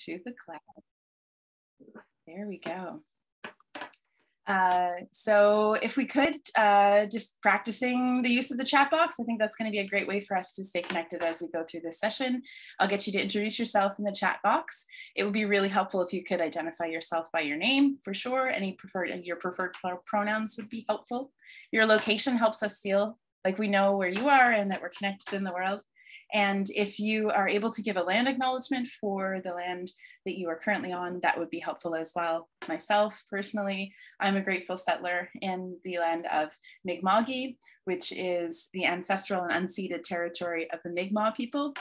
to the cloud. There we go. So if we could, just practicing the use of the chat box, I think that's going to be a great way for us to stay connected as we go through this session. I'll get you to introduce yourself in the chat box. It would be really helpful if you could identify yourself by your name, for sure. Your preferred pronouns would be helpful. Your location helps us feel like we know where you are and that we're connected in the world. And if you are able to give a land acknowledgement for the land that you are currently on, that would be helpful as well. Myself, personally, I'm a grateful settler in the land of Mi'kma'ki, which is the ancestral and unceded territory of the Mi'kmaq people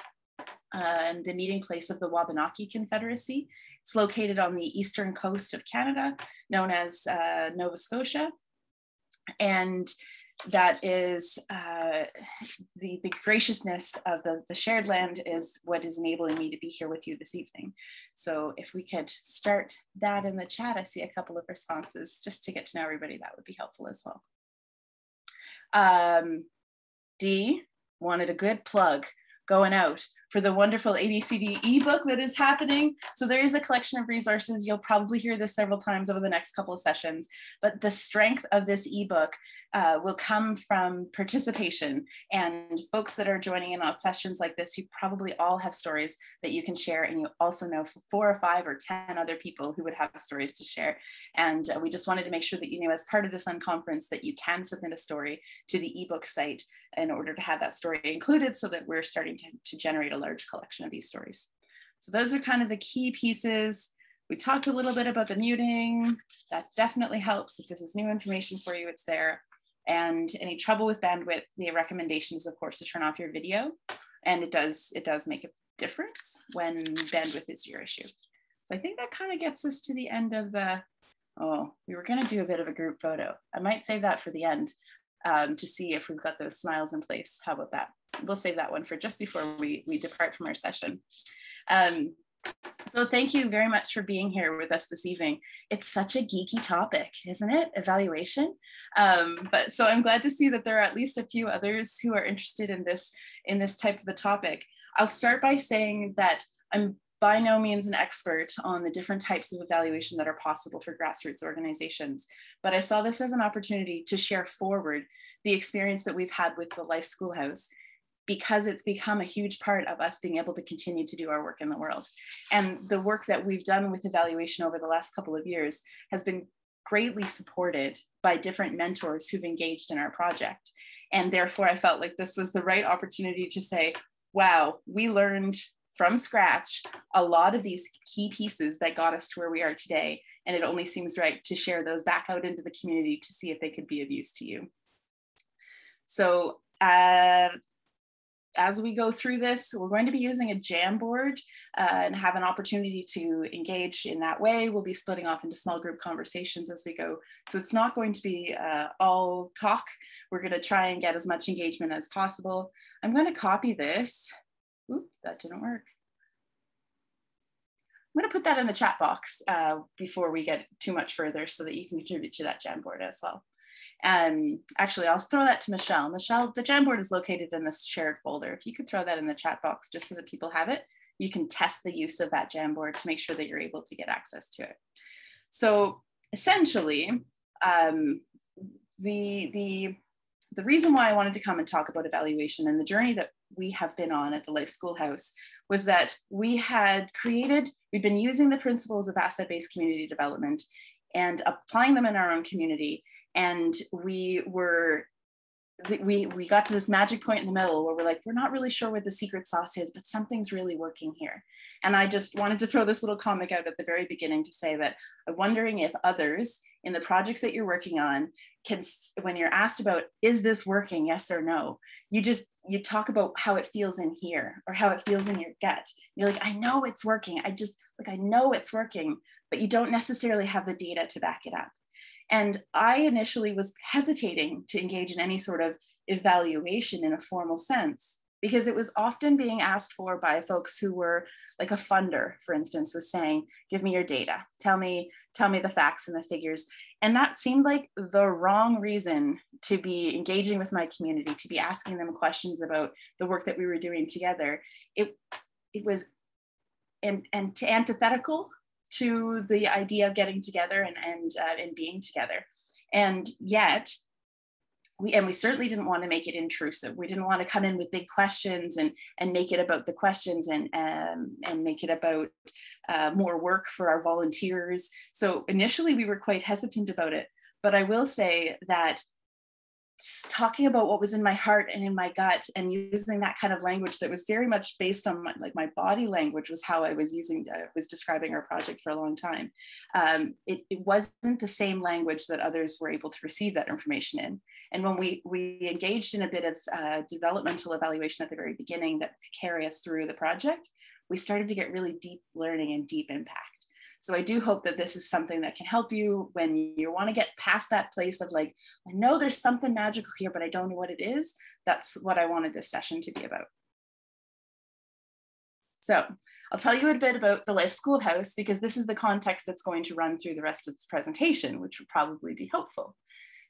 and the meeting place of the Wabanaki Confederacy. It's located on the eastern coast of Canada, known as Nova Scotia. And that is the graciousness of the shared land is what is enabling me to be here with you this evening. So if we could start that in the chat, I see a couple of responses just to get to know everybody, that would be helpful as well. D wanted a good plug going out for the wonderful ABCD ebook that is happening. So there is a collection of resources. You'll probably hear this several times over the next couple of sessions, but the strength of this ebook will come from participation and folks that are joining in on sessions like this. You probably all have stories that you can share, and you also know 4 or 5 or 10 other people who would have stories to share. And we just wanted to make sure that you knew, as part of this Unconference, that you can submit a story to the ebook site in order to have that story included, so that we're starting to generate a large collection of these stories. So those are kind of the key pieces. We talked a little bit about the muting. That definitely helps. If this is new information for you, it's there. And any trouble with bandwidth, the recommendation is, of course, to turn off your video. And it does make a difference when bandwidth is your issue. So I think that kind of gets us to the end of the, oh, we were going to do a bit of a group photo. I might save that for the end to see if we've got those smiles in place. How about that? We'll save that one for just before we depart from our session. So thank you very much for being here with us this evening. It's such a geeky topic, isn't it? Evaluation. But so I'm glad to see that there are at least a few others who are interested in this type of a topic. I'll start by saying that I'm by no means an expert on the different types of evaluation that are possible for grassroots organizations, but I saw this as an opportunity to share forward the experience that we've had with the Life Schoolhouse, because it's become a huge part of us being able to continue to do our work in the world. And the work that we've done with evaluation over the last couple of years has been greatly supported by different mentors who've engaged in our project. And therefore I felt like this was the right opportunity to say, wow, we learned from scratch a lot of these key pieces that got us to where we are today. And it only seems right to share those back out into the community to see if they could be of use to you. So as we go through this, we're going to be using a Jamboard and have an opportunity to engage in that way. We'll be splitting off into small group conversations as we go. So it's not going to be all talk. We're going to try and get as much engagement as possible. I'm going to copy this. Oop, that didn't work. I'm going to put that in the chat box before we get too much further, so that you can contribute to that Jamboard as well. Actually, I'll throw that to Michelle. Michelle, the Jamboard is located in this shared folder. If you could throw that in the chat box just so that people have it, you can test the use of that Jamboard to make sure that you're able to get access to it. So essentially, the reason why I wanted to come and talk about evaluation and the journey that we have been on at the Life Schoolhouse was that we'd been using the principles of asset-based community development and applying them in our own community. And we got to this magic point in the middle where we're like, we're not really sure what the secret sauce is, but something's really working here. And I just wanted to throw this little comic out at the very beginning to say that I'm wondering if others in the projects that you're working on can, when you're asked about, is this working, yes or no, you talk about how it feels in here or how it feels in your gut. You're like, I know it's working. I know it's working, but you don't necessarily have the data to back it up. And I initially was hesitating to engage in any sort of evaluation in a formal sense, because it was often being asked for by folks who were like a funder, for instance, was saying, give me your data, tell me the facts and the figures. And that seemed like the wrong reason to be engaging with my community, to be asking them questions about the work that we were doing together. It was antithetical to the idea of getting together and being together. And yet, we certainly didn't want to make it intrusive. We didn't want to come in with big questions and make it about the questions and make it about more work for our volunteers. So initially we were quite hesitant about it, but I will say that talking about what was in my heart and in my gut and using that kind of language that was very much based on my body language was how I was describing our project for a long time. It wasn't the same language that others were able to receive that information in. And when we engaged in a bit of developmental evaluation at the very beginning that could carry us through the project, we started to get really deep learning and deep impact. So I do hope that this is something that can help you when you want to get past that place of like, I know there's something magical here, but I don't know what it is. That's what I wanted this session to be about. So I'll tell you a bit about the Life Schoolhouse, because this is the context that's going to run through the rest of this presentation, which would probably be helpful.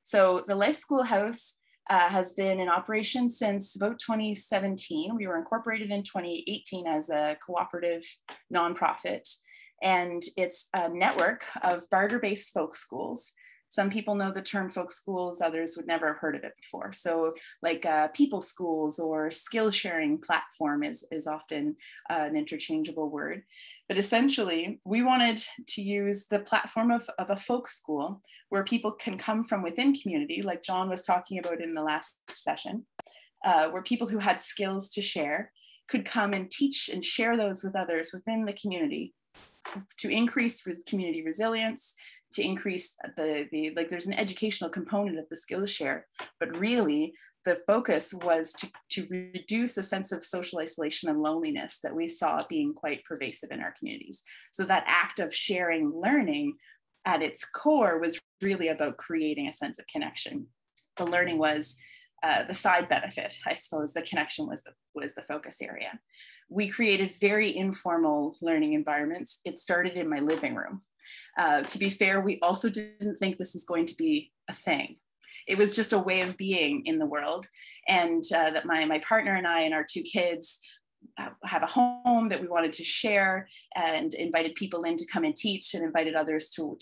So the Life Schoolhouse has been in operation since about 2017. We were incorporated in 2018 as a cooperative nonprofit. And it's a network of barter-based folk schools. Some people know the term folk schools, others would never have heard of it before. So like people schools or skill sharing platform is often an interchangeable word. But essentially, we wanted to use the platform of a folk school where people can come from within community, like John was talking about in the last session, where people who had skills to share could come and teach and share those with others within the community, to increase community resilience, to increase like there's an educational component of the skills share, but really the focus was to reduce the sense of social isolation and loneliness that we saw being quite pervasive in our communities. So that act of sharing learning at its core was really about creating a sense of connection. The learning was the side benefit, I suppose. The connection was the focus area. We created very informal learning environments. It started in my living room. To be fair, we also didn't think this was going to be a thing. It was just a way of being in the world. And that my partner and I and our two kids have a home that we wanted to share, and invited people in to come and teach, and invited others to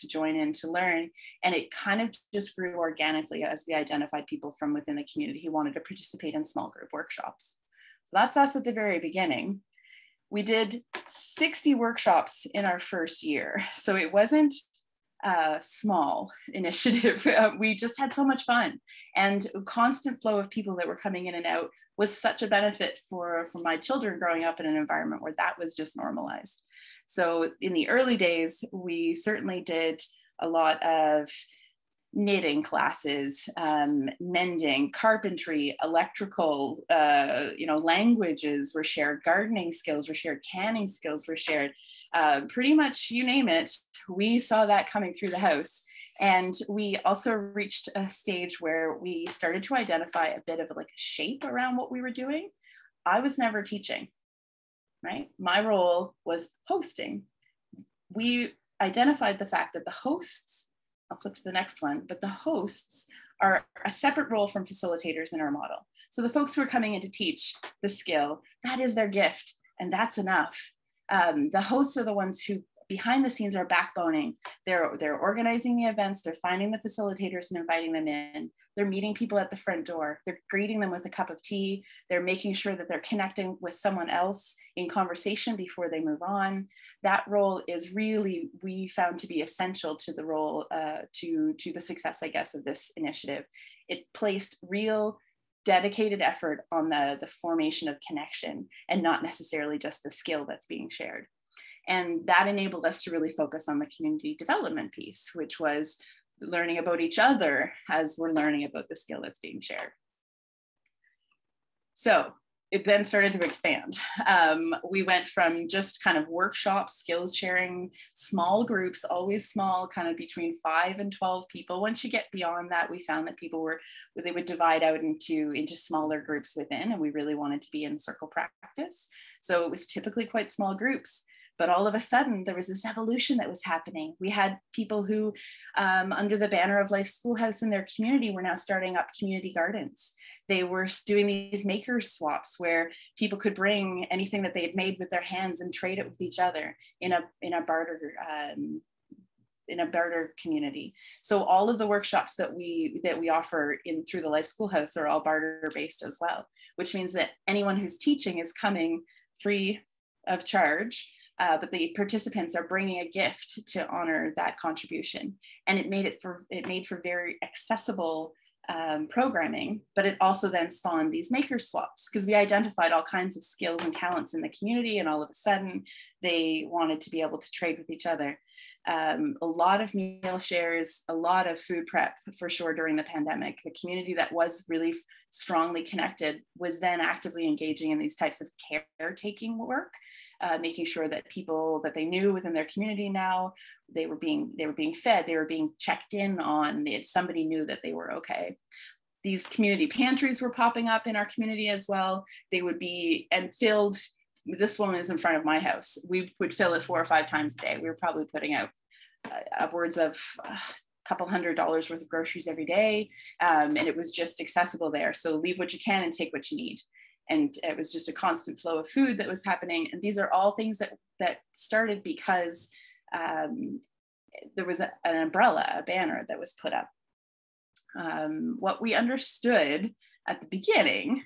join in to learn. And it kind of just grew organically as we identified people from within the community who wanted to participate in small group workshops. So that's us at the very beginning. We did 60 workshops in our first year. So it wasn't a small initiative. We just had so much fun, and a constant flow of people that were coming in and out was such a benefit for my children growing up in an environment where that was just normalized. So in the early days, we certainly did a lot of knitting classes, mending, carpentry, electrical, languages were shared, gardening skills were shared, canning skills were shared, pretty much you name it. We saw that coming through the house. And we also reached a stage where we started to identify a bit of like a shape around what we were doing. I was never teaching, right? My role was hosting. We identified the fact that the hosts, I'll flip to the next one, but the hosts are a separate role from facilitators in our model. So the folks who are coming in to teach the skill, that is their gift, and that's enough. The hosts are the ones who behind the scenes are backboning. They're organizing the events, they're finding the facilitators and inviting them in. They're meeting people at the front door. They're greeting them with a cup of tea. They're making sure that they're connecting with someone else in conversation before they move on. That role is really, we found to be essential to the role, to the success, I guess, of this initiative. It placed real dedicated effort on the formation of connection and not necessarily just the skill that's being shared. And that enabled us to really focus on the community development piece, which was learning about each other as we're learning about the skill that's being shared. So it then started to expand. We went from just kind of workshops, skills sharing, small groups, always small, kind of between 5 and 12 people. Once you get beyond that, we found that people they would divide out into smaller groups within, and we really wanted to be in circle practice. So it was typically quite small groups. But all of a sudden, there was this evolution that was happening. We had people who, under the banner of Life Schoolhouse in their community, were now starting up community gardens. They were doing these maker swaps where people could bring anything that they had made with their hands and trade it with each other in a barter community. So all of the workshops that we offer through the Life Schoolhouse are all barter based as well, which means that anyone who's teaching is coming free of charge. But the participants are bringing a gift to honor that contribution, and it made for very accessible programming. But it also then spawned these maker swaps, because we identified all kinds of skills and talents in the community, and all of a sudden they wanted to be able to trade with each other. A lot of meal shares, a lot of food prep for sure during the pandemic. The community that was really strongly connected was then actively engaging in these types of caretaking work, making sure that people that they knew within their community now, they were being fed, they were being checked in on, somebody knew that they were okay. These community pantries were popping up in our community as well. They would be filled. This one is in front of my house. We would fill it 4 or 5 times a day. We were probably putting out upwards of a couple $100 worth of groceries every day. And it was just accessible there. So leave what you can and take what you need. And it was just a constant flow of food that was happening. And these are all things that started because there was an umbrella, a banner that was put up. What we understood at the beginning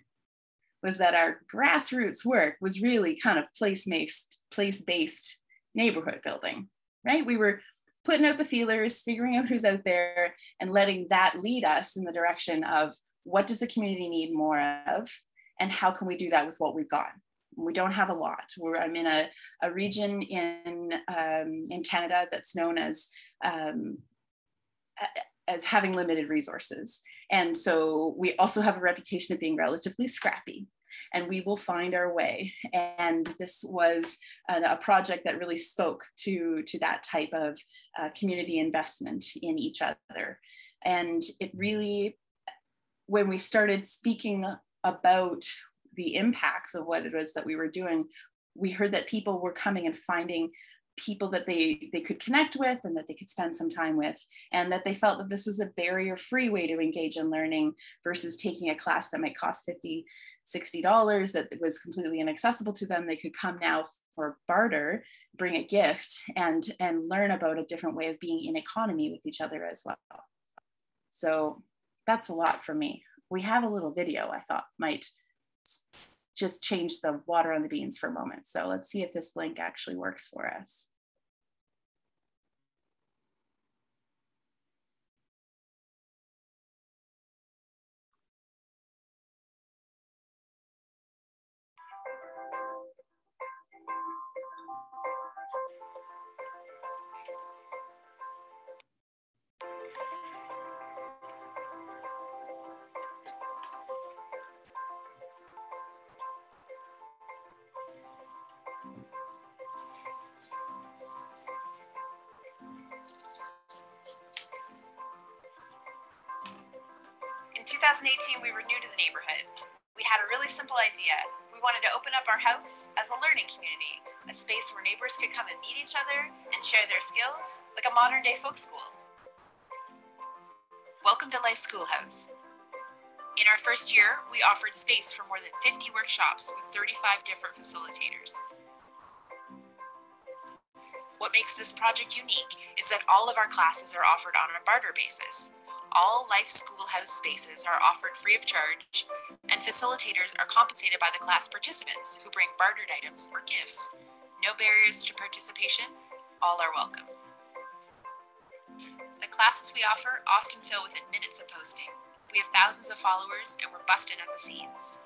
was that our grassroots work was really kind of place-based neighborhood building, right? We were putting out the feelers, figuring out who's out there, and letting that lead us in the direction of what does the community need more of, and how can we do that with what we've got? We don't have a lot. I'm in a region in Canada that's known as having limited resources. And so we also have a reputation of being relatively scrappy, and we will find our way. And this was a project that really spoke to that type of community investment in each other. And it really, when we started speaking about the impacts of what it was that we were doing, we heard that people were coming and finding people that they could connect with and that they could spend some time with, and that they felt that this was a barrier-free way to engage in learning versus taking a class that might cost $50, $60 that was completely inaccessible to them. They could come now for barter, bring a gift, and learn about a different way of being in economy with each other as well. So that's a lot for me. We have a little video I thought might just change the water on the beans for a moment. So let's see if this link actually works for us. In 2018, we were new to the neighborhood. We had a really simple idea. We wanted to open up our house as a learning community, a space where neighbors could come and meet each other and share their skills, like a modern-day folk school. Welcome to Life Schoolhouse. In our first year, we offered space for more than 50 workshops with 35 different facilitators. What makes this project unique is that all of our classes are offered on a barter basis. All Life Schoolhouse spaces are offered free of charge, and facilitators are compensated by the class participants who bring bartered items or gifts. No barriers to participation, all are welcome. The classes we offer often fill within minutes of posting. We have thousands of followers, and we're busting at the seams.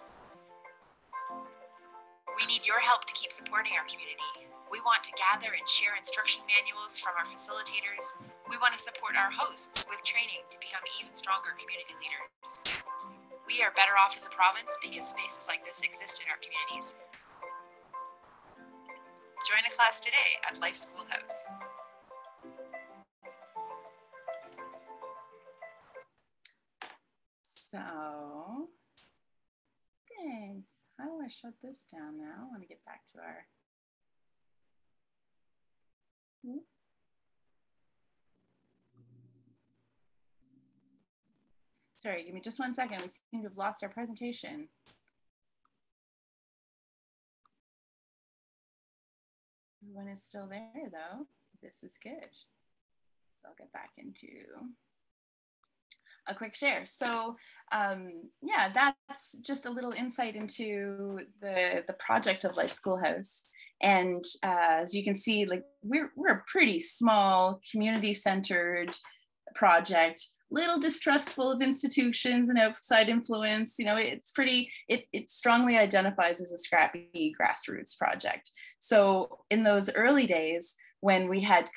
We need your help to keep supporting our community. We want to gather and share instruction manuals from our facilitators. We want to support our hosts with training to become even stronger community leaders. We are better off as a province because spaces like this exist in our communities. Join a class today at Life Schoolhouse. So, thanks. How do I shut this down now? I want to get back to our Sorry, give me just 1 second. We seem to have lost our presentation. Everyone is still there though. This is good. I'll get back into a quick share. So yeah, that's just a little insight into the project of Life Schoolhouse. And as you can see, like we're a pretty small, community-centered project, little distrustful of institutions and outside influence. You know, it's pretty, it strongly identifies as a scrappy grassroots project. So in those early days, when we had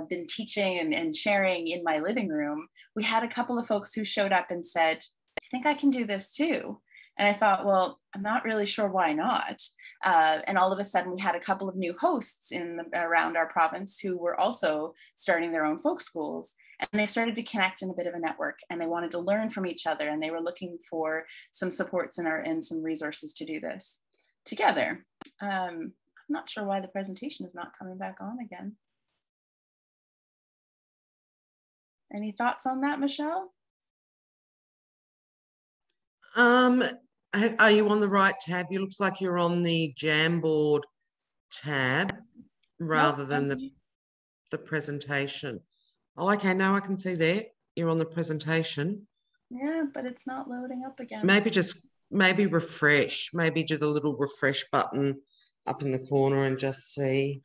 been teaching and sharing in my living room, we had a couple of folks who showed up and said, I think I can do this too. And I thought, well, I'm not really sure why not. And all of a sudden we had a couple of new hosts around our province who were also starting their own folk schools. And they started to connect in a bit of a network, and they wanted to learn from each other, and they were looking for some supports and some resources to do this together. I'm not sure why the presentation is not coming back on again. Any thoughts on that, Michelle? Are you on the right tab? You looks like you're on the Jamboard tab rather than the presentation. Oh, okay, now I can see there. You're on the presentation. Yeah, but it's not loading up again. Maybe refresh. Maybe do the little refresh button up in the corner and just see.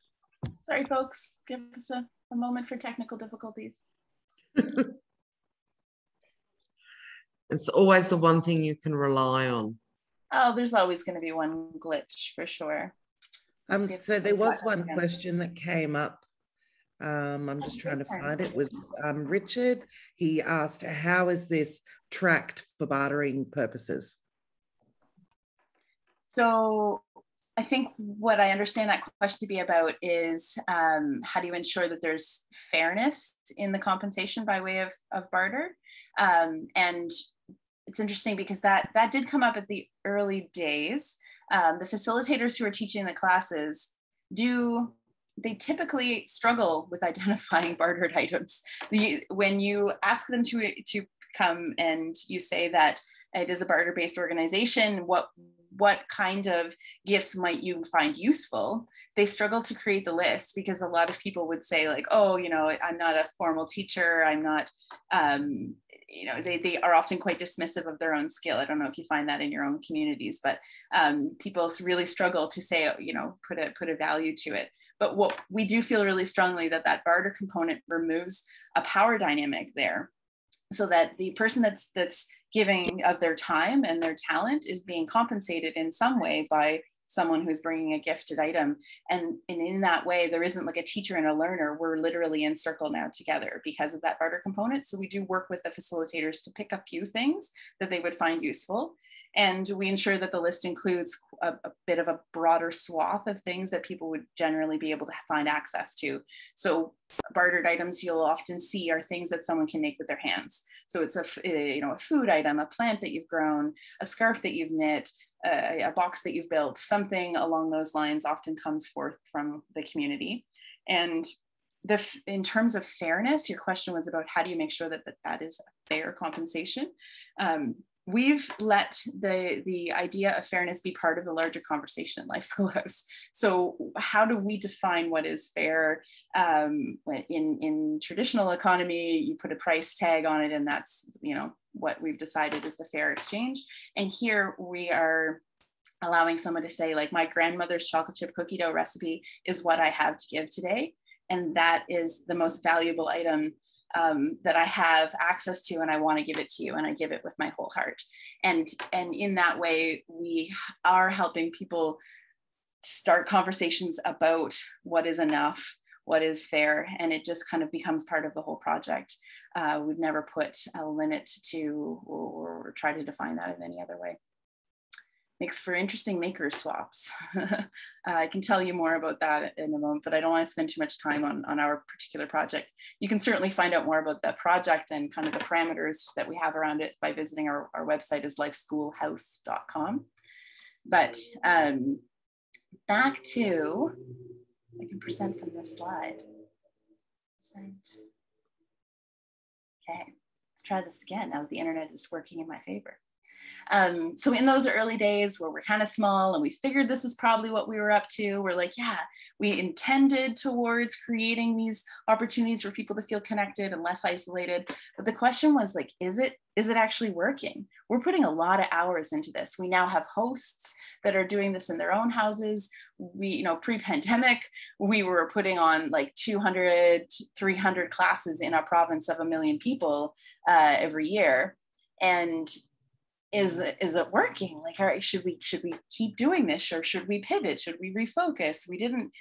Sorry, folks. Give us a moment for technical difficulties. It's always the one thing you can rely on. Oh, there's always going to be one glitch for sure. So there was one question that came up. I'm just trying to find it. Was Richard. He asked, how is this tracked for bartering purposes? So I think what I understand that question to be about is how do you ensure that there's fairness in the compensation by way of barter? And it's interesting because that did come up at the early days. The facilitators who are teaching the classes they typically struggle with identifying bartered items. When you ask them to come and you say that it is a barter-based organization, what kind of gifts might you find useful? They struggle to create the list because a lot of people would say like, oh, you know, I'm not a formal teacher. I'm not, you know, they are often quite dismissive of their own skill. I don't know if you find that in your own communities, but people really struggle to say, you know, put a value to it. But what we do feel really strongly that barter component removes a power dynamic there, so that the person that's giving of their time and their talent is being compensated in some way by someone who's bringing a gifted item. And in that way, there isn't like a teacher and a learner. We're literally in circle now together because of that barter component. So we do work with the facilitators to pick a few things that they would find useful. And we ensure that the list includes a bit of a broader swath of things that people would generally be able to find access to. So bartered items you'll often see are things that someone can make with their hands. So it's a food item, a plant that you've grown, a scarf that you've knit, a box that you've built, something along those lines often comes forth from the community. And in terms of fairness, your question was about how do you make sure that is fair compensation? We've let the idea of fairness be part of the larger conversation in Life Schoolhouse. So how do we define what is fair? In traditional economy, you put a price tag on it, and that's, you know, what we've decided is the fair exchange. And here we are allowing someone to say, like, my grandmother's chocolate chip cookie dough recipe is what I have to give today. And that is the most valuable item that I have access to, and I want to give it to you, and I give it with my whole heart. And in that way, we are helping people start conversations about what is enough, what is fair, and it just kind of becomes part of the whole project. We've never put a limit to or try to define that in any other way. Makes for interesting maker swaps. I can tell you more about that in a moment, but I don't want to spend too much time on our particular project. You can certainly find out more about that project and kind of the parameters that we have around it by visiting our website is lifeschoolhouse.com. But back to, I can present from this slide. Okay, let's try this again now that the internet is working in my favor. So in those early days where we're kind of small and we figured this is probably what we were up to, we're like, yeah, we intended towards creating these opportunities for people to feel connected and less isolated. But the question was like, is it actually working? We're putting a lot of hours into this. We now have hosts that are doing this in their own houses. We, you know, pre-pandemic, we were putting on like 200, 300 classes in a province of 1 million people every year. And is it working? Like, all right, should we keep doing this, or should we pivot? Should we refocus? We didn't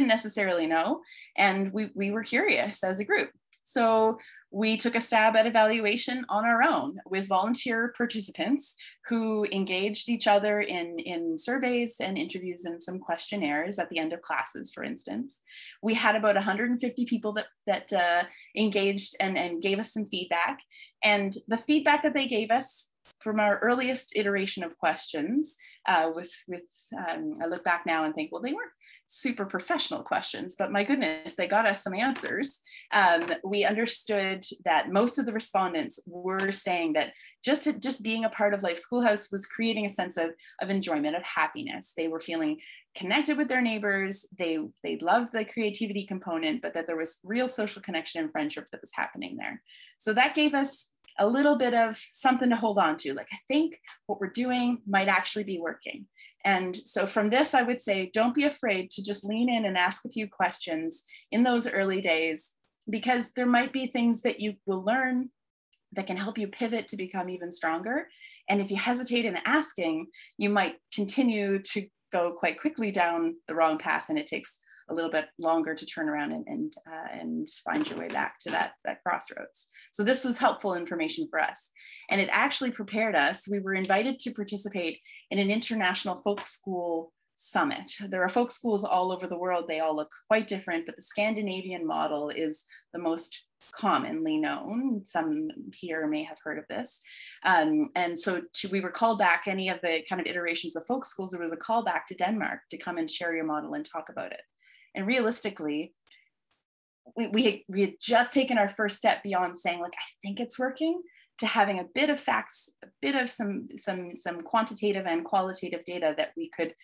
necessarily know, and we were curious as a group. So we took a stab at evaluation on our own with volunteer participants who engaged each other in surveys and interviews and some questionnaires at the end of classes, for instance. We had about 150 people that engaged and gave us some feedback. And the feedback that they gave us from our earliest iteration of questions, I look back now and think, well, they weren't super professional questions, but my goodness, they got us some answers. We understood that most of the respondents were saying that just being a part of Life Schoolhouse was creating a sense of enjoyment, of happiness. They were feeling connected with their neighbors. They loved the creativity component, but that there was real social connection and friendship that was happening there. So that gave us a little bit of something to hold on to. Like, I think what we're doing might actually be working. And so from this, I would say, don't be afraid to just lean in and ask a few questions in those early days, because there might be things that you will learn that can help you pivot to become even stronger. And if you hesitate in asking, you might continue to go quite quickly down the wrong path, and it takes a little bit longer to turn around and find your way back to that crossroads. So this was helpful information for us. And it actually prepared us. We were invited to participate in an international folk school summit. There are folk schools all over the world. They all look quite different, but the Scandinavian model is the most commonly known. Some here may have heard of this. And so we were called back, any of the kind of iterations of folk schools, there was a call back to Denmark to come and share your model and talk about it. And realistically, we had just taken our first step beyond saying, like, I think it's working, to having a bit of facts, a bit of some quantitative and qualitative data that we could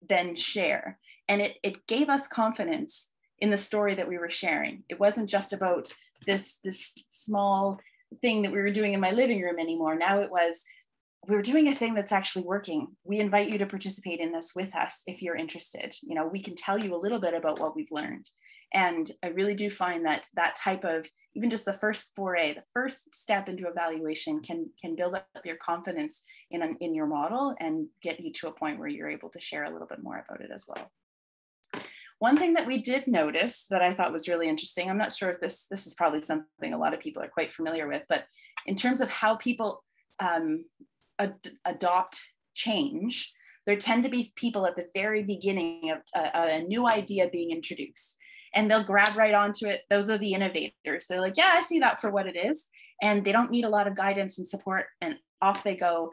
then share. And it gave us confidence in the story that we were sharing. It wasn't just about this small thing that we were doing in my living room anymore. Now it was, we're doing a thing that's actually working. We invite you to participate in this with us if you're interested. You know, we can tell you a little bit about what we've learned. And I really do find that that type of, even just the first foray, the first step into evaluation can build up your confidence in your model and get you to a point where you're able to share a little bit more about it as well. One thing that we did notice that I thought was really interesting, I'm not sure if this is probably something a lot of people are quite familiar with, but in terms of how people adopt change, there tend to be people at the very beginning of a new idea being introduced, and they'll grab right onto it. Those are the innovators. They're like, yeah, I see that for what it is. And they don't need a lot of guidance and support, and off they go.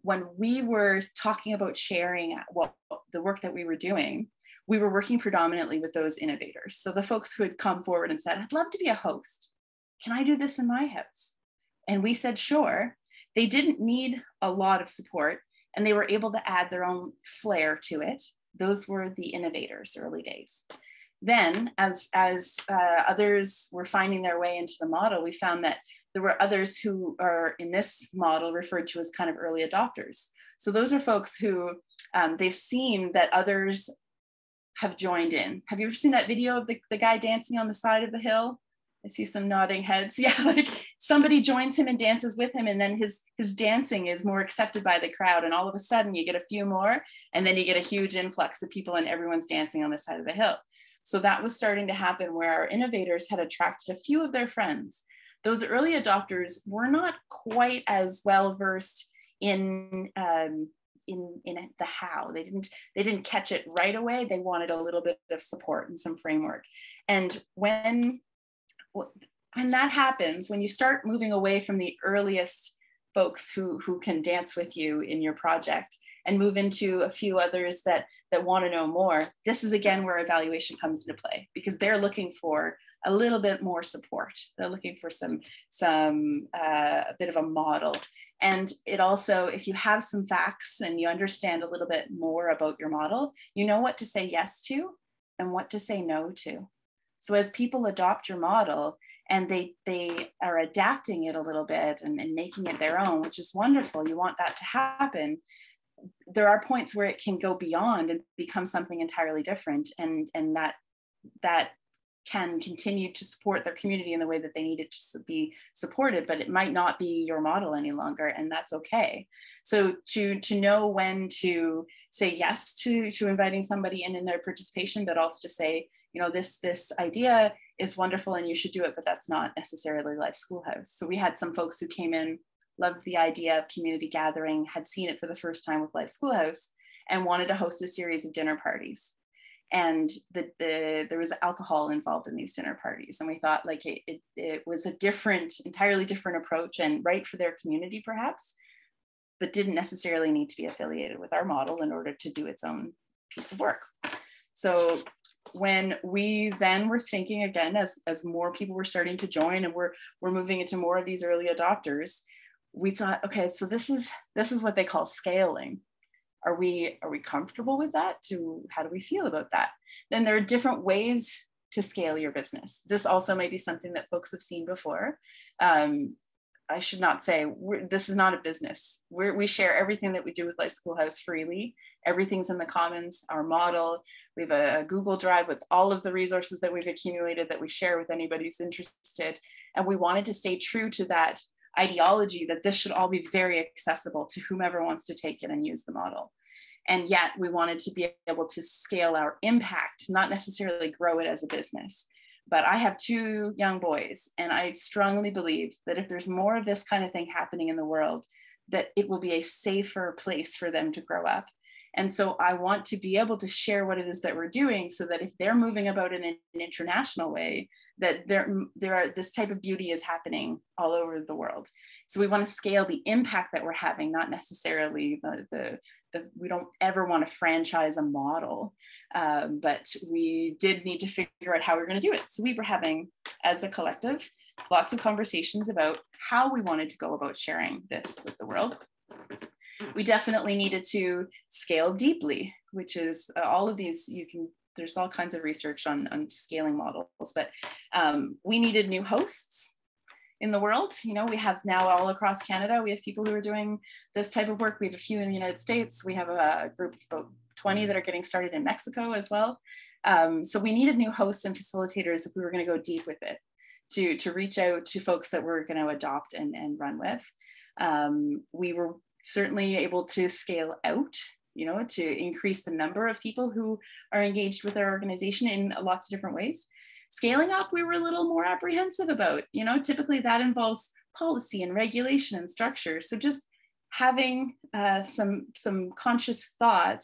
When we were talking about sharing the work that we were doing, we were working predominantly with those innovators. So the folks who had come forward and said, I'd love to be a host. Can I do this in my house? And we said, sure. They didn't need a lot of support, and they were able to add their own flair to it. Those were the innovators, early days. Then as others were finding their way into the model, we found that there were others who are in this model referred to as kind of early adopters. So those are folks who they've seen that others have joined in. Have you ever seen that video of the guy dancing on the side of the hill? I see some nodding heads. Yeah, like somebody joins him and dances with him, and then his dancing is more accepted by the crowd, and all of a sudden you get a few more, and then you get a huge influx of people and everyone's dancing on the side of the hill. So that was starting to happen where our innovators had attracted a few of their friends. Those early adopters were not quite as well versed in the how. They didn't catch it right away. They wanted a little bit of support and some framework. And when that happens, when you start moving away from the earliest folks who can dance with you in your project, and move into a few others that want to know more, this is again where evaluation comes into play, because they're looking for a little bit more support. They're looking for a bit of a model. And it also, if you have some facts and you understand a little bit more about your model, you know what to say yes to and what to say no to. So as people adopt your model and they are adapting it a little bit and making it their own, which is wonderful, you want that to happen, there are points where it can go beyond and become something entirely different, and that can continue to support their community in the way that they need it to be supported, but it might not be your model any longer, and that's okay. So to know when to say yes to inviting somebody in their participation, but also to say, you know, this idea is wonderful and you should do it, but that's not necessarily Life Schoolhouse. So we had some folks who came in, loved the idea of community gathering, had seen it for the first time with Life Schoolhouse, and wanted to host a series of dinner parties. And there was alcohol involved in these dinner parties. And we thought like it was a entirely different approach, and right for their community perhaps, but didn't necessarily need to be affiliated with our model in order to do its own piece of work. So when we then were thinking again, as more people were starting to join and we're moving into more of these early adopters, we thought, okay, so this is what they call scaling. Are we comfortable with that? How do we feel about that? Then there are different ways to scale your business. This also may be something that folks have seen before. I should not say, this is not a business. We share everything that we do with Life Schoolhouse freely. Everything's in the commons, our model. We have a Google Drive with all of the resources that we've accumulated that we share with anybody who's interested. And we wanted to stay true to that ideology that this should all be very accessible to whomever wants to take it and use the model. And yet we wanted to be able to scale our impact, not necessarily grow it as a business. But I have 2 young boys, and I strongly believe that if there's more of this kind of thing happening in the world, that it will be a safer place for them to grow up. And so I want to be able to share what it is that we're doing, so that if they're moving about in an international way, that this type of beauty is happening all over the world. So we want to scale the impact that we're having, not necessarily we don't ever want to franchise a model, but we did need to figure out how we're going to do it. So we were having, as a collective, lots of conversations about how we wanted to go about sharing this with the world. We definitely needed to scale deeply, which is all of these, there's all kinds of research on scaling models, but we needed new hosts in the world. You know, we have now all across Canada, we have people who are doing this type of work. We have a few in the United States. We have a group of about 20 that are getting started in Mexico as well. So we needed new hosts and facilitators if we were going to go deep with it, to reach out to folks that we're going to adopt and run with. We were certainly able to scale out, you know, to increase the number of people who are engaged with our organization in lots of different ways. Scaling up, we were a little more apprehensive about, you know, typically that involves policy and regulation and structure. So just having some conscious thought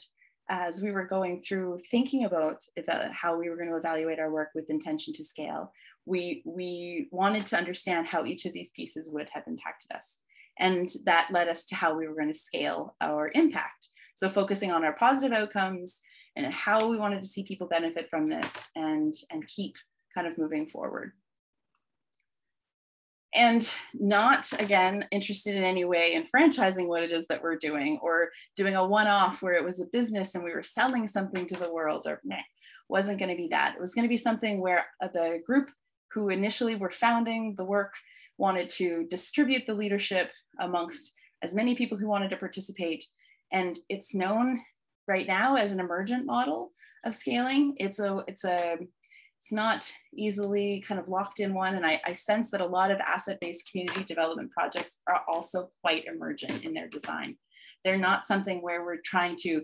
as we were going through thinking about how we were going to evaluate our work with intention to scale, we wanted to understand how each of these pieces would have impacted us. And that led us to how we were going to scale our impact. So focusing on our positive outcomes and how we wanted to see people benefit from this and keep kind of moving forward. And not, again, interested in any way in franchising what it is that we're doing, or doing a one-off where it was a business and we were selling something to the world, or wasn't going to be that. It was going to be something where the group who initially were founding the work wanted to distribute the leadership amongst as many people who wanted to participate. And it's known right now as an emergent model of scaling. It's not easily kind of locked in one. And I sense that a lot of asset-based community development projects are also quite emergent in their design. They're not something where we're trying to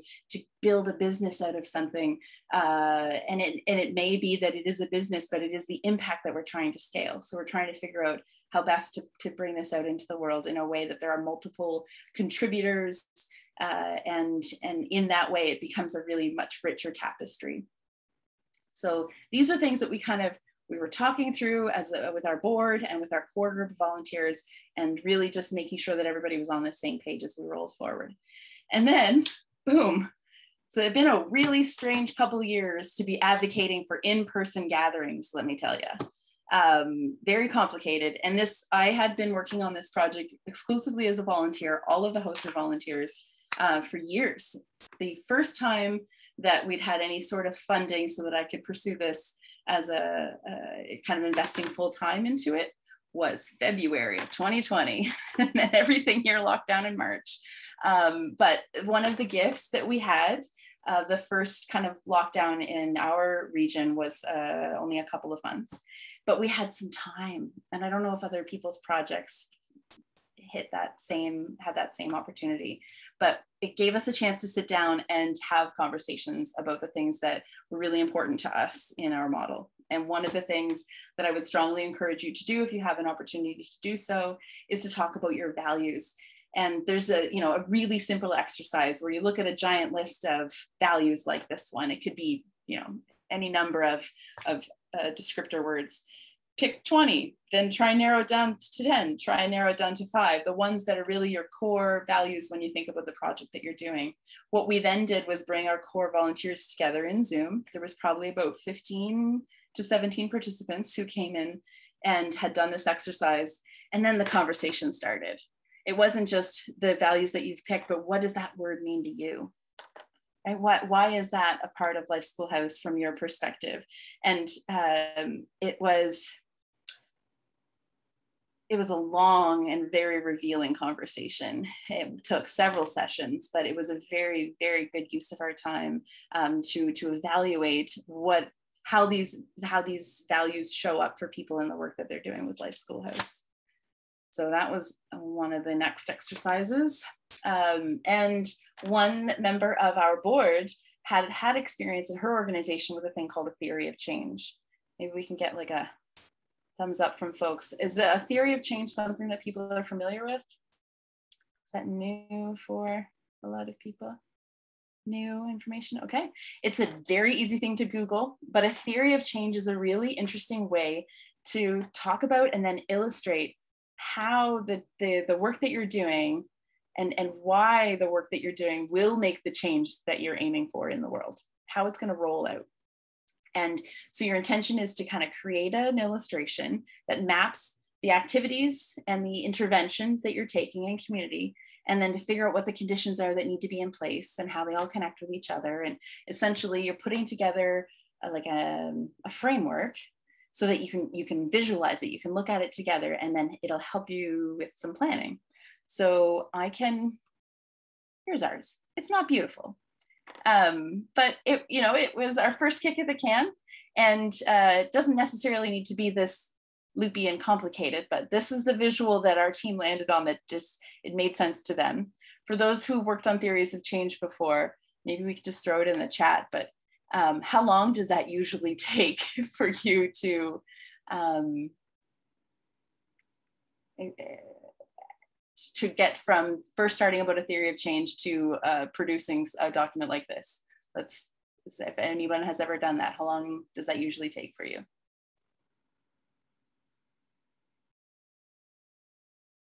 build a business out of something. And it may be that it is a business, but it is the impact that we're trying to scale. So we're trying to figure out how best to bring this out into the world in a way that there are multiple contributors. And in that way, it becomes a really much richer tapestry. So these are things that we were talking through with our board and with our core group of volunteers, and really just making sure that everybody was on the same page as we rolled forward. And then boom. So it's been a really strange couple of years to be advocating for in-person gatherings, let me tell you. Very complicated. And I had been working on this project exclusively as a volunteer. All of the hosts are volunteers for years. The first time that we'd had any sort of funding so that I could pursue this as a kind of investing full time into it was February of 2020, and then everything here locked down in March. But one of the gifts that we had, the first kind of lockdown in our region was only a couple of months, but we had some time. And I don't know if other people's projects had that same opportunity, but it gave us a chance to sit down and have conversations about the things that were really important to us in our model. And one of the things that I would strongly encourage you to do if you have an opportunity to do so is to talk about your values. And there's a really simple exercise where you look at a giant list of values like this one. It could be, any number of descriptor words. Pick 20, then try and narrow it down to 10, try and narrow it down to 5, the ones that are really your core values when you think about the project that you're doing. What we then did was bring our core volunteers together in Zoom. There was probably about 15 to 17 participants who came in and had done this exercise. And then the conversation started. It wasn't just the values that you've picked, but what does that word mean to you? And why is that a part of Life Schoolhouse from your perspective? And it was a long and very revealing conversation. It took several sessions, but it was a very, very good use of our time to evaluate how these values show up for people in the work that they're doing with Life Schoolhouse. So that was one of the next exercises. And one member of our board had experience in her organization with a thing called a theory of change. Maybe we can get like a thumbs up from folks. Is a theory of change something that people are familiar with? Is that new for a lot of people? New information? Okay. It's a very easy thing to Google, but a theory of change is a really interesting way to talk about and then illustrate how the work that you're doing and why the work that you're doing will make the change that you're aiming for in the world, how it's going to roll out. And so your intention is to kind of create an illustration that maps the activities and the interventions that you're taking in community, and then to figure out what the conditions are that need to be in place and how they all connect with each other. And essentially you're putting together a framework so that you can visualize it, you can look at it together, and then it'll help you with some planning. So here's ours. It's not beautiful, but it was our first kick at the can, and it doesn't necessarily need to be this loopy and complicated, but this is the visual that our team landed on that it made sense to them. For those who worked on theories of change before, maybe we could just throw it in the chat, but how long does that usually take for you to get from first starting about a theory of change to producing a document like this? If anyone has ever done that, how long does that usually take for you?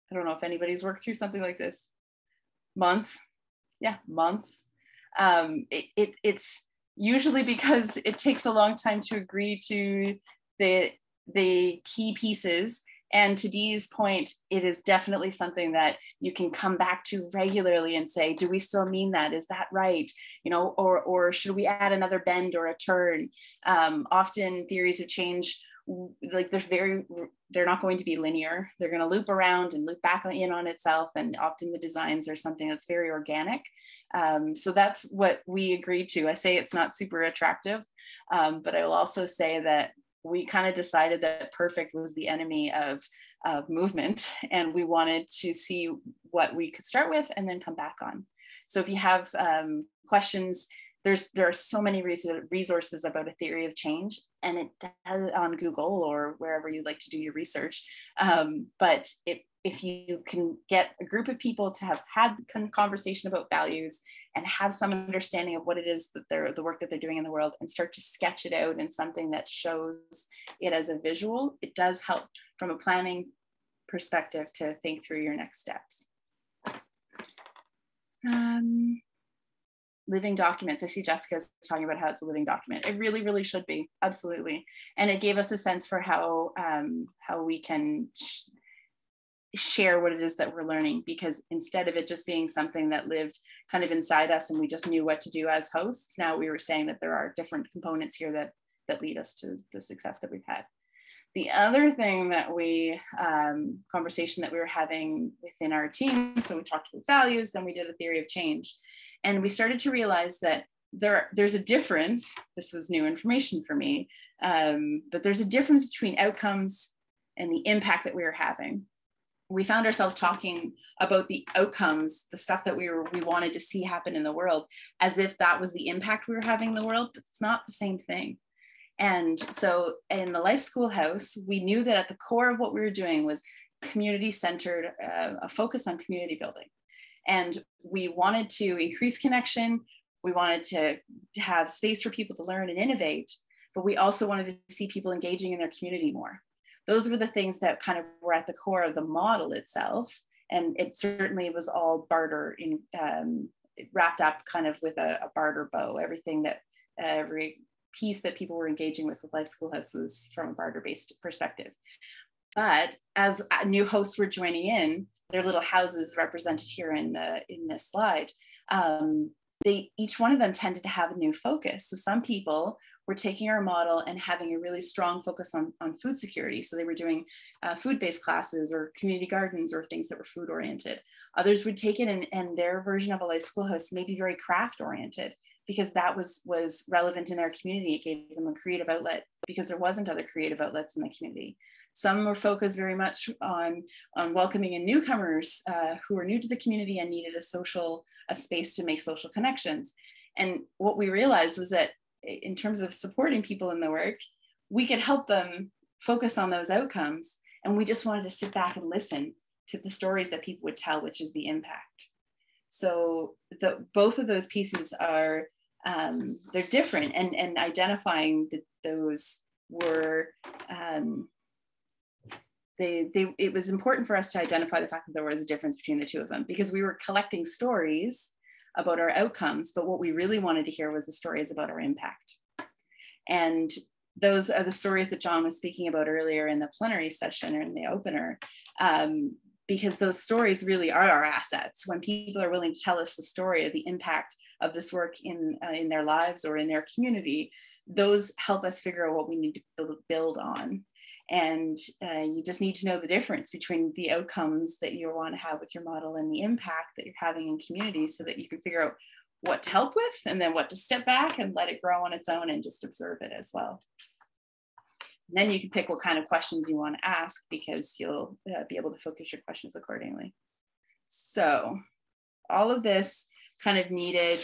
I don't know if anybody's worked through something like this. Months? Yeah, months. It's usually because it takes a long time to agree to the key pieces. And to Dee's point, it is definitely something that you can come back to regularly and say, do we still mean that? Is that right? Or should we add another bend or a turn? Often theories of change, they're not going to be linear. They're going to loop around and loop back in on itself. And often the designs are something that's very organic. So that's what we agreed to. I say it's not super attractive, but I will also say that we kind of decided that perfect was the enemy of movement, and we wanted to see what we could start with and then come back on. So if you have questions, there are so many resources about a theory of change, and it does on Google or wherever you like to do your research. But if you can get a group of people to have had a conversation about values and have some understanding of what it is that the work that they're doing in the world, and start to sketch it out in something that shows it as a visual, it does help from a planning perspective to think through your next steps. living documents. I see Jessica's talking about how it's a living document. It really, really should be, absolutely. And it gave us a sense for how we can share what it is that we're learning, because instead of it just being something that lived kind of inside us and we just knew what to do as hosts, now we were saying that there are different components here that lead us to the success that we've had. The other thing that conversation that we were having within our team, so we talked about values, then we did a theory of change. And we started to realize that there's a difference. This was new information for me, but there's a difference between outcomes and the impact that we were having. We found ourselves talking about the outcomes, the stuff that we wanted to see happen in the world, as if that was the impact we were having in the world, but it's not the same thing. And so in the Life Schoolhouse, we knew that at the core of what we were doing was community-centered, a focus on community building. And we wanted to increase connection. We wanted to have space for people to learn and innovate, but we also wanted to see people engaging in their community more. Those were the things that kind of were at the core of the model itself. And it certainly was all barter, wrapped up kind of with a barter bow. Everything that, every piece that people were engaging with Life Schoolhouse was from a barter-based perspective. But as new hosts were joining in, their little houses represented here in this slide, each one of them tended to have a new focus. So some people were taking our model and having a really strong focus on food security. So they were doing food-based classes or community gardens or things that were food-oriented. Others would take it and their version of a Life Schoolhouse may be very craft-oriented, because that was relevant in their community. It gave them a creative outlet because there wasn't other creative outlets in the community. Some were focused very much on welcoming in newcomers who were new to the community and needed a space to make social connections. And what we realized was that in terms of supporting people in the work, we could help them focus on those outcomes. And we just wanted to sit back and listen to the stories that people would tell, which is the impact. So both of those pieces are, they're different, and identifying that those were, it was important for us to identify the fact that there was a difference between the two of them, because we were collecting stories about our outcomes, but what we really wanted to hear was the stories about our impact. And those are the stories that John was speaking about earlier in the plenary session or in the opener, because those stories really are our assets. When people are willing to tell us the story of the impact of this work in their lives or in their community, those help us figure out what we need to build on. And you just need to know the difference between the outcomes that you want to have with your model and the impact that you're having in communities, so that you can figure out what to help with and then what to step back and let it grow on its own and just observe it as well. And then you can pick what kind of questions you want to ask, because you'll be able to focus your questions accordingly. So all of this kind of needed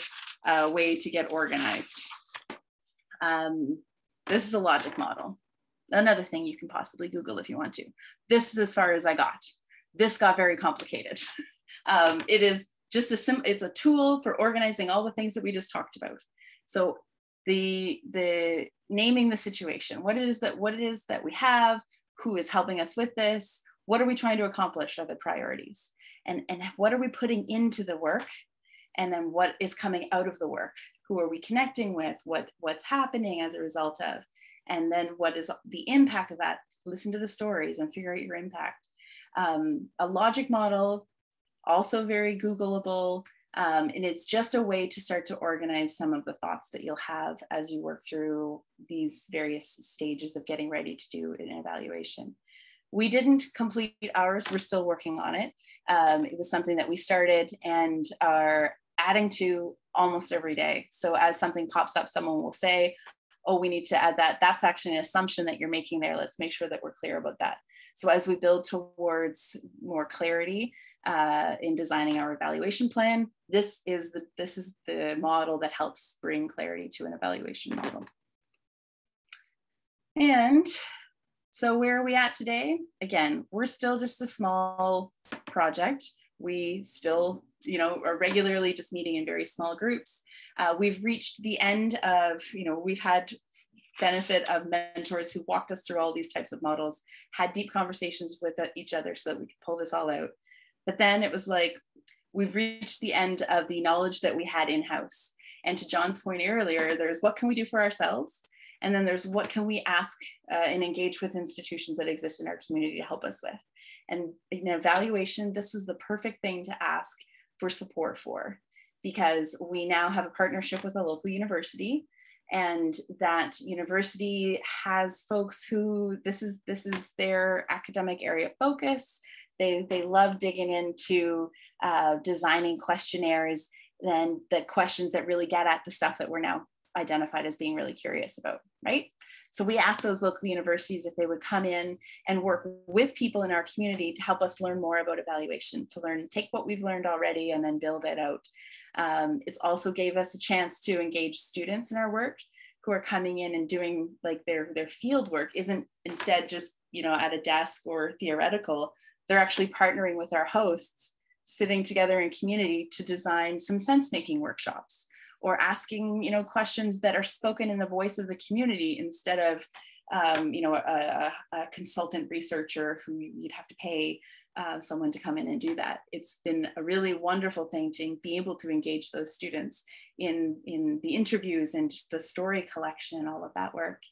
a way to get organized. This is a logic model. Another thing you can possibly Google if you want to. This is as far as I got. This got very complicated. It is just it's a tool for organizing all the things that we just talked about. So the naming the situation, what it is that we have, who is helping us with this, what are we trying to accomplish, are the priorities, and what are we putting into the work, and then what is coming out of the work, who are we connecting with, what's happening as a result of. And then what is the impact of that? Listen to the stories and figure out your impact. A logic model, also very Googleable. And it's just a way to start to organize some of the thoughts that you'll have as you work through these various stages of getting ready to do an evaluation. We didn't complete ours, we're still working on it. It was something that we started and are adding to almost every day. So as something pops up, someone will say, oh, we need to add that. That's actually an assumption that you're making there. Let's make sure that we're clear about that. So as we build towards more clarity in designing our evaluation plan, this is the model that helps bring clarity to an evaluation model. And so where are we at today? Again, we're still just a small project. We still, are regularly just meeting in very small groups. We've reached the end of, we've had benefit of mentors who walked us through all these types of models, had deep conversations with each other so that we could pull this all out. But then it was like, we've reached the end of the knowledge that we had in-house. And to John's point earlier, there's what can we do for ourselves? And then there's what can we ask and engage with institutions that exist in our community to help us with. And in evaluation, this was the perfect thing to ask for support for, because we now have a partnership with a local university, and that university has folks who this is their academic area of focus. They love digging into designing questionnaires, and the questions that really get at the stuff that we're now identified as being really curious about, right? So we asked those local universities if they would come in and work with people in our community to help us learn more about evaluation, to take what we've learned already and then build it out. It's also gave us a chance to engage students in our work who are coming in and doing like their field work isn't instead just, you know, at a desk or theoretical. They're actually partnering with our hosts, sitting together in community to design some sense-making workshops, or asking, you know, questions that are spoken in the voice of the community instead of, you know, a consultant researcher who you'd have to pay someone to come in and do that. It's been a really wonderful thing to be able to engage those students in the interviews and just the story collection and all of that work.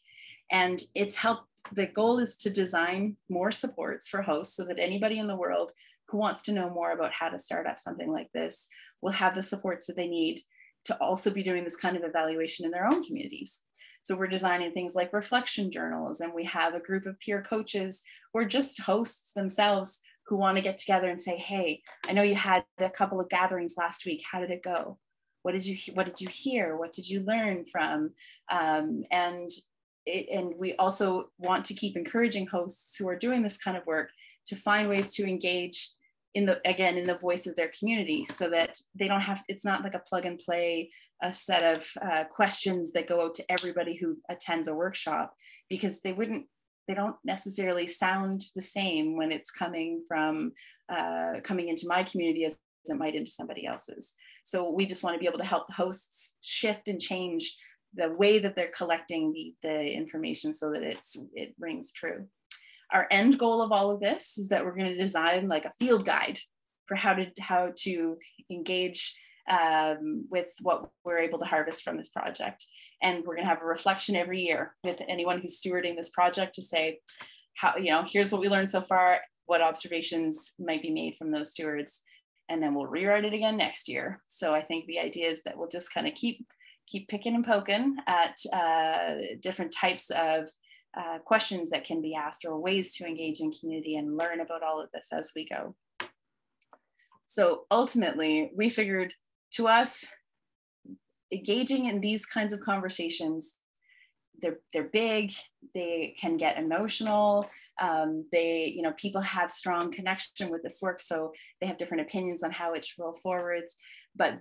And it's helped, the goal is to design more supports for hosts so that anybody in the world who wants to know more about how to start up something like this will have the supports that they need to also be doing this kind of evaluation in their own communities. So we're designing things like reflection journals, and we have a group of peer coaches or just hosts themselves who want to get together and say, hey, I know you had a couple of gatherings last week. How did it go? What did you hear? What did you learn from? And we also want to keep encouraging hosts who are doing this kind of work to find ways to engage in the voice of their community, so that they don't have, it's not like a plug and play, a set of questions that go out to everybody who attends a workshop, because they don't necessarily sound the same when it's coming into my community as it might into somebody else's. So we just want to be able to help the hosts shift and change the way that they're collecting the information so that it rings true. Our end goal of all of this is that we're going to design like a field guide for how to engage with what we're able to harvest from this project. And we're going to have a reflection every year with anyone who's stewarding this project to say, how, you know, here's what we learned so far, what observations might be made from those stewards, and then we'll rewrite it again next year. So I think the idea is that we'll just kind of keep picking and poking at different types of questions that can be asked, or ways to engage in community and learn about all of this as we go. So ultimately, we figured, to us, engaging in these kinds of conversations, they're big, they can get emotional, people have strong connection with this work, so they have different opinions on how it should roll forwards. But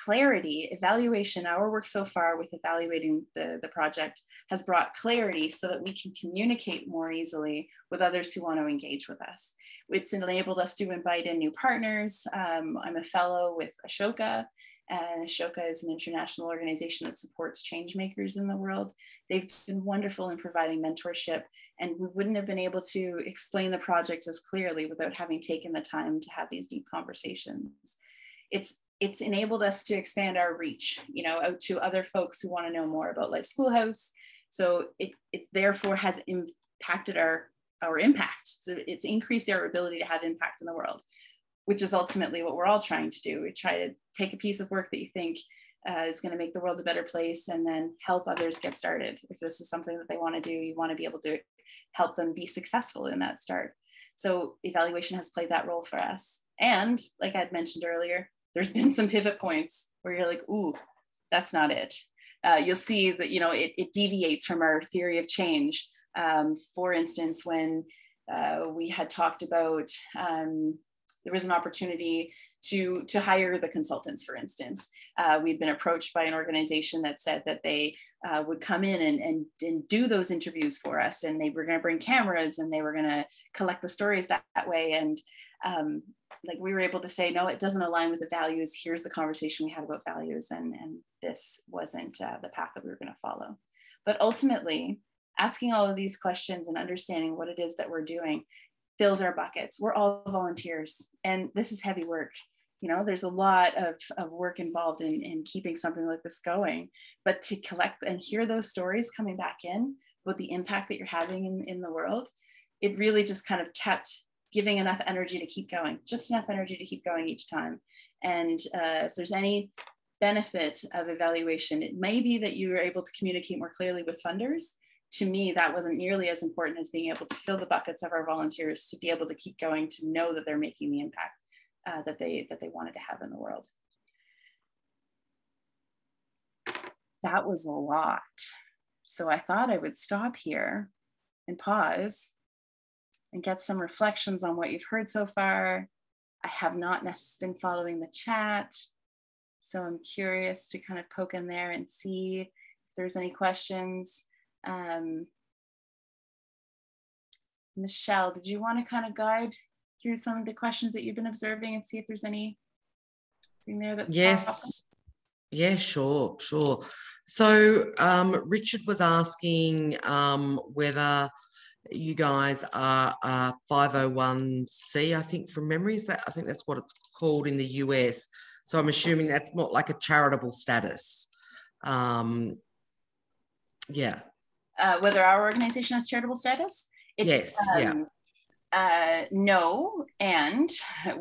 clarity, evaluation, our work so far with evaluating the project has brought clarity so that we can communicate more easily with others who want to engage with us. It's enabled us to invite in new partners. I'm a fellow with Ashoka, and Ashoka is an international organization that supports change makers in the world. They've been wonderful in providing mentorship, and we wouldn't have been able to explain the project as clearly without having taken the time to have these deep conversations. It's enabled us to expand our reach, you know, out to other folks who want to know more about Life Schoolhouse. So it therefore has impacted our impact. So it's increased our ability to have impact in the world, which is ultimately what we're all trying to do. We try to take a piece of work that you think is going to make the world a better place, and then help others get started. If this is something that they want to do, you want to be able to help them be successful in that start. So evaluation has played that role for us. And like I'd mentioned earlier, there's been some pivot points where you're like, ooh, that's not it. You'll see that, you know, it deviates from our theory of change. For instance, when we had talked about, there was an opportunity to hire the consultants, for instance. We'd been approached by an organization that said that they would come in and do those interviews for us, and they were going to bring cameras and they were going to collect the stories that way. And like we were able to say, no, it doesn't align with the values. Here's the conversation we had about values, and this wasn't the path that we were going to follow. But ultimately, asking all of these questions and understanding what it is that we're doing fills our buckets. We're all volunteers, and this is heavy work. You know, there's a lot of work involved in keeping something like this going, but to collect and hear those stories coming back in about the impact that you're having in the world, it really just kind of kept giving enough energy to keep going, just enough energy to keep going each time. And if there's any benefit of evaluation, it may be that you were able to communicate more clearly with funders. To me, that wasn't nearly as important as being able to fill the buckets of our volunteers to be able to keep going, to know that they're making the impact that they wanted to have in the world. That was a lot. So I thought I would stop here and pause and get some reflections on what you've heard so far. I have not necessarily been following the chat, so I'm curious to kind of poke in there and see if there's any questions. Michelle, did you want to kind of guide through some of the questions that you've been observing and see if there's anything there that's yes. Yeah, sure. So Richard was asking whether you guys are 501c, I think from memory. I think that's what it's called in the US. So I'm assuming that's not like a charitable status. Yeah. Whether our organization has charitable status? Yes, yeah. No, and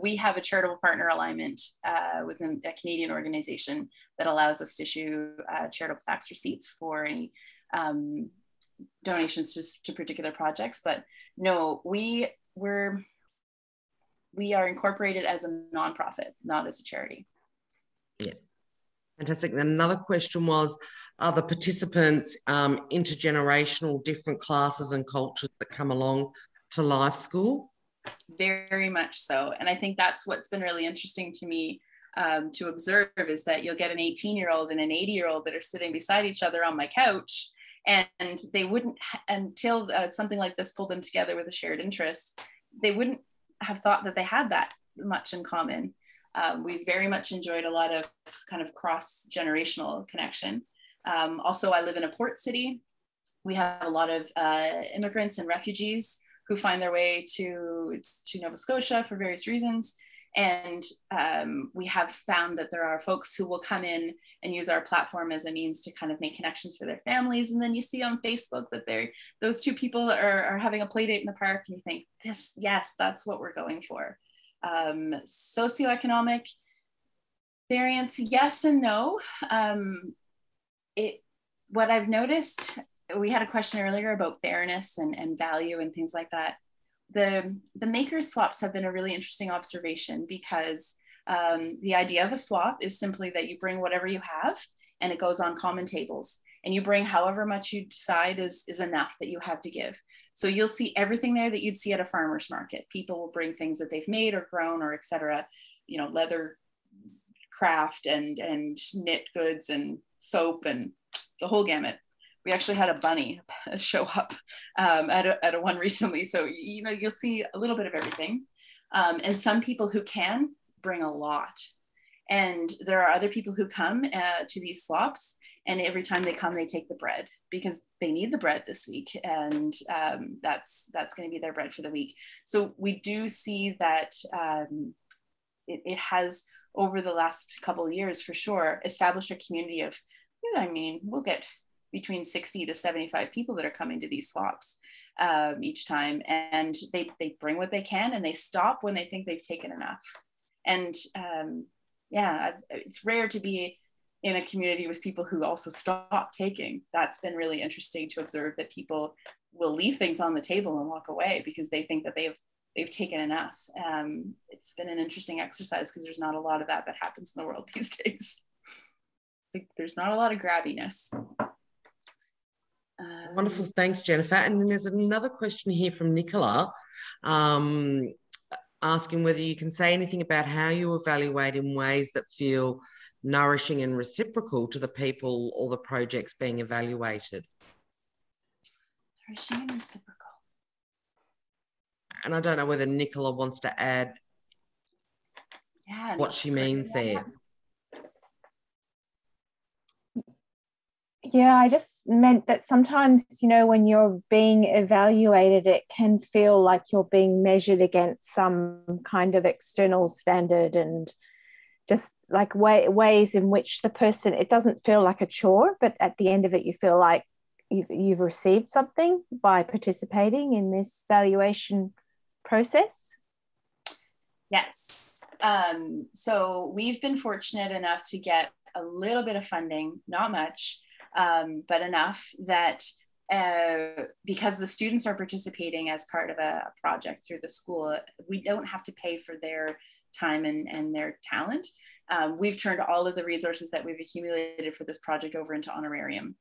we have a charitable partner alignment within a Canadian organization that allows us to issue charitable tax receipts for any donations to particular projects. But no, we are incorporated as a nonprofit, not as a charity. Yeah. Fantastic. And another question was, are the participants intergenerational, different classes and cultures that come along to life school? Very much so. And I think that's what's been really interesting to me to observe, is that you'll get an 18-year-old and an 80-year-old that are sitting beside each other on my couch, and they wouldn't, until something like this pulled them together with a shared interest, they wouldn't have thought that they had that much in common. We very much enjoyed a lot of kind of cross-generational connection. Also, I live in a port city. We have a lot of immigrants and refugees who find their way to Nova Scotia for various reasons. And we have found that there are folks who will come in and use our platform as a means to kind of make connections for their families. And then you see on Facebook that those two people are having a play date in the park, and you think, yes, that's what we're going for. Socioeconomic variance, yes and no. What I've noticed, we had a question earlier about fairness and value and things like that. The makers swaps have been a really interesting observation, because the idea of a swap is simply that you bring whatever you have and it goes on common tables, and you bring however much you decide is enough that you have to give. So you'll see everything there that you'd see at a farmer's market. People will bring things that they've made or grown or etc. You know, leather, craft and knit goods and soap and the whole gamut. We actually had a bunny show up at a one recently. So, you know, you'll see a little bit of everything. And some people who can bring a lot. And there are other people who come to these swaps, and every time they come, they take the bread because they need the bread this week. And that's going to be their bread for the week. So we do see that it has, over the last couple of years for sure, established a community of, I mean, we'll get between 60 to 75 people that are coming to these swaps each time. And they bring what they can, and they stop when they think they've taken enough. And yeah, it's rare to be in a community with people who also stop taking. That's been really interesting to observe, that people will leave things on the table and walk away because they think that they've taken enough. It's been an interesting exercise, because there's not a lot of that happens in the world these days. There's not a lot of grabbiness. Wonderful, thanks, Jennifer. And then there's another question here from Nicola, asking whether you can say anything about how you evaluate in ways that feel nourishing and reciprocal to the people or the projects being evaluated. Nourishing and reciprocal. And I don't know whether Nicola wants to add what she means there. Yeah, I just meant that sometimes, you know, when you're being evaluated, it can feel like you're being measured against some kind of external standard, and just like ways in which the person, it doesn't feel like a chore, but at the end of it, you feel like you've received something by participating in this valuation process? Yes. So we've been fortunate enough to get a little bit of funding, not much, but enough that because the students are participating as part of a project through the school, we don't have to pay for their time and their talent. We've turned all of the resources that we've accumulated for this project over into honorarium.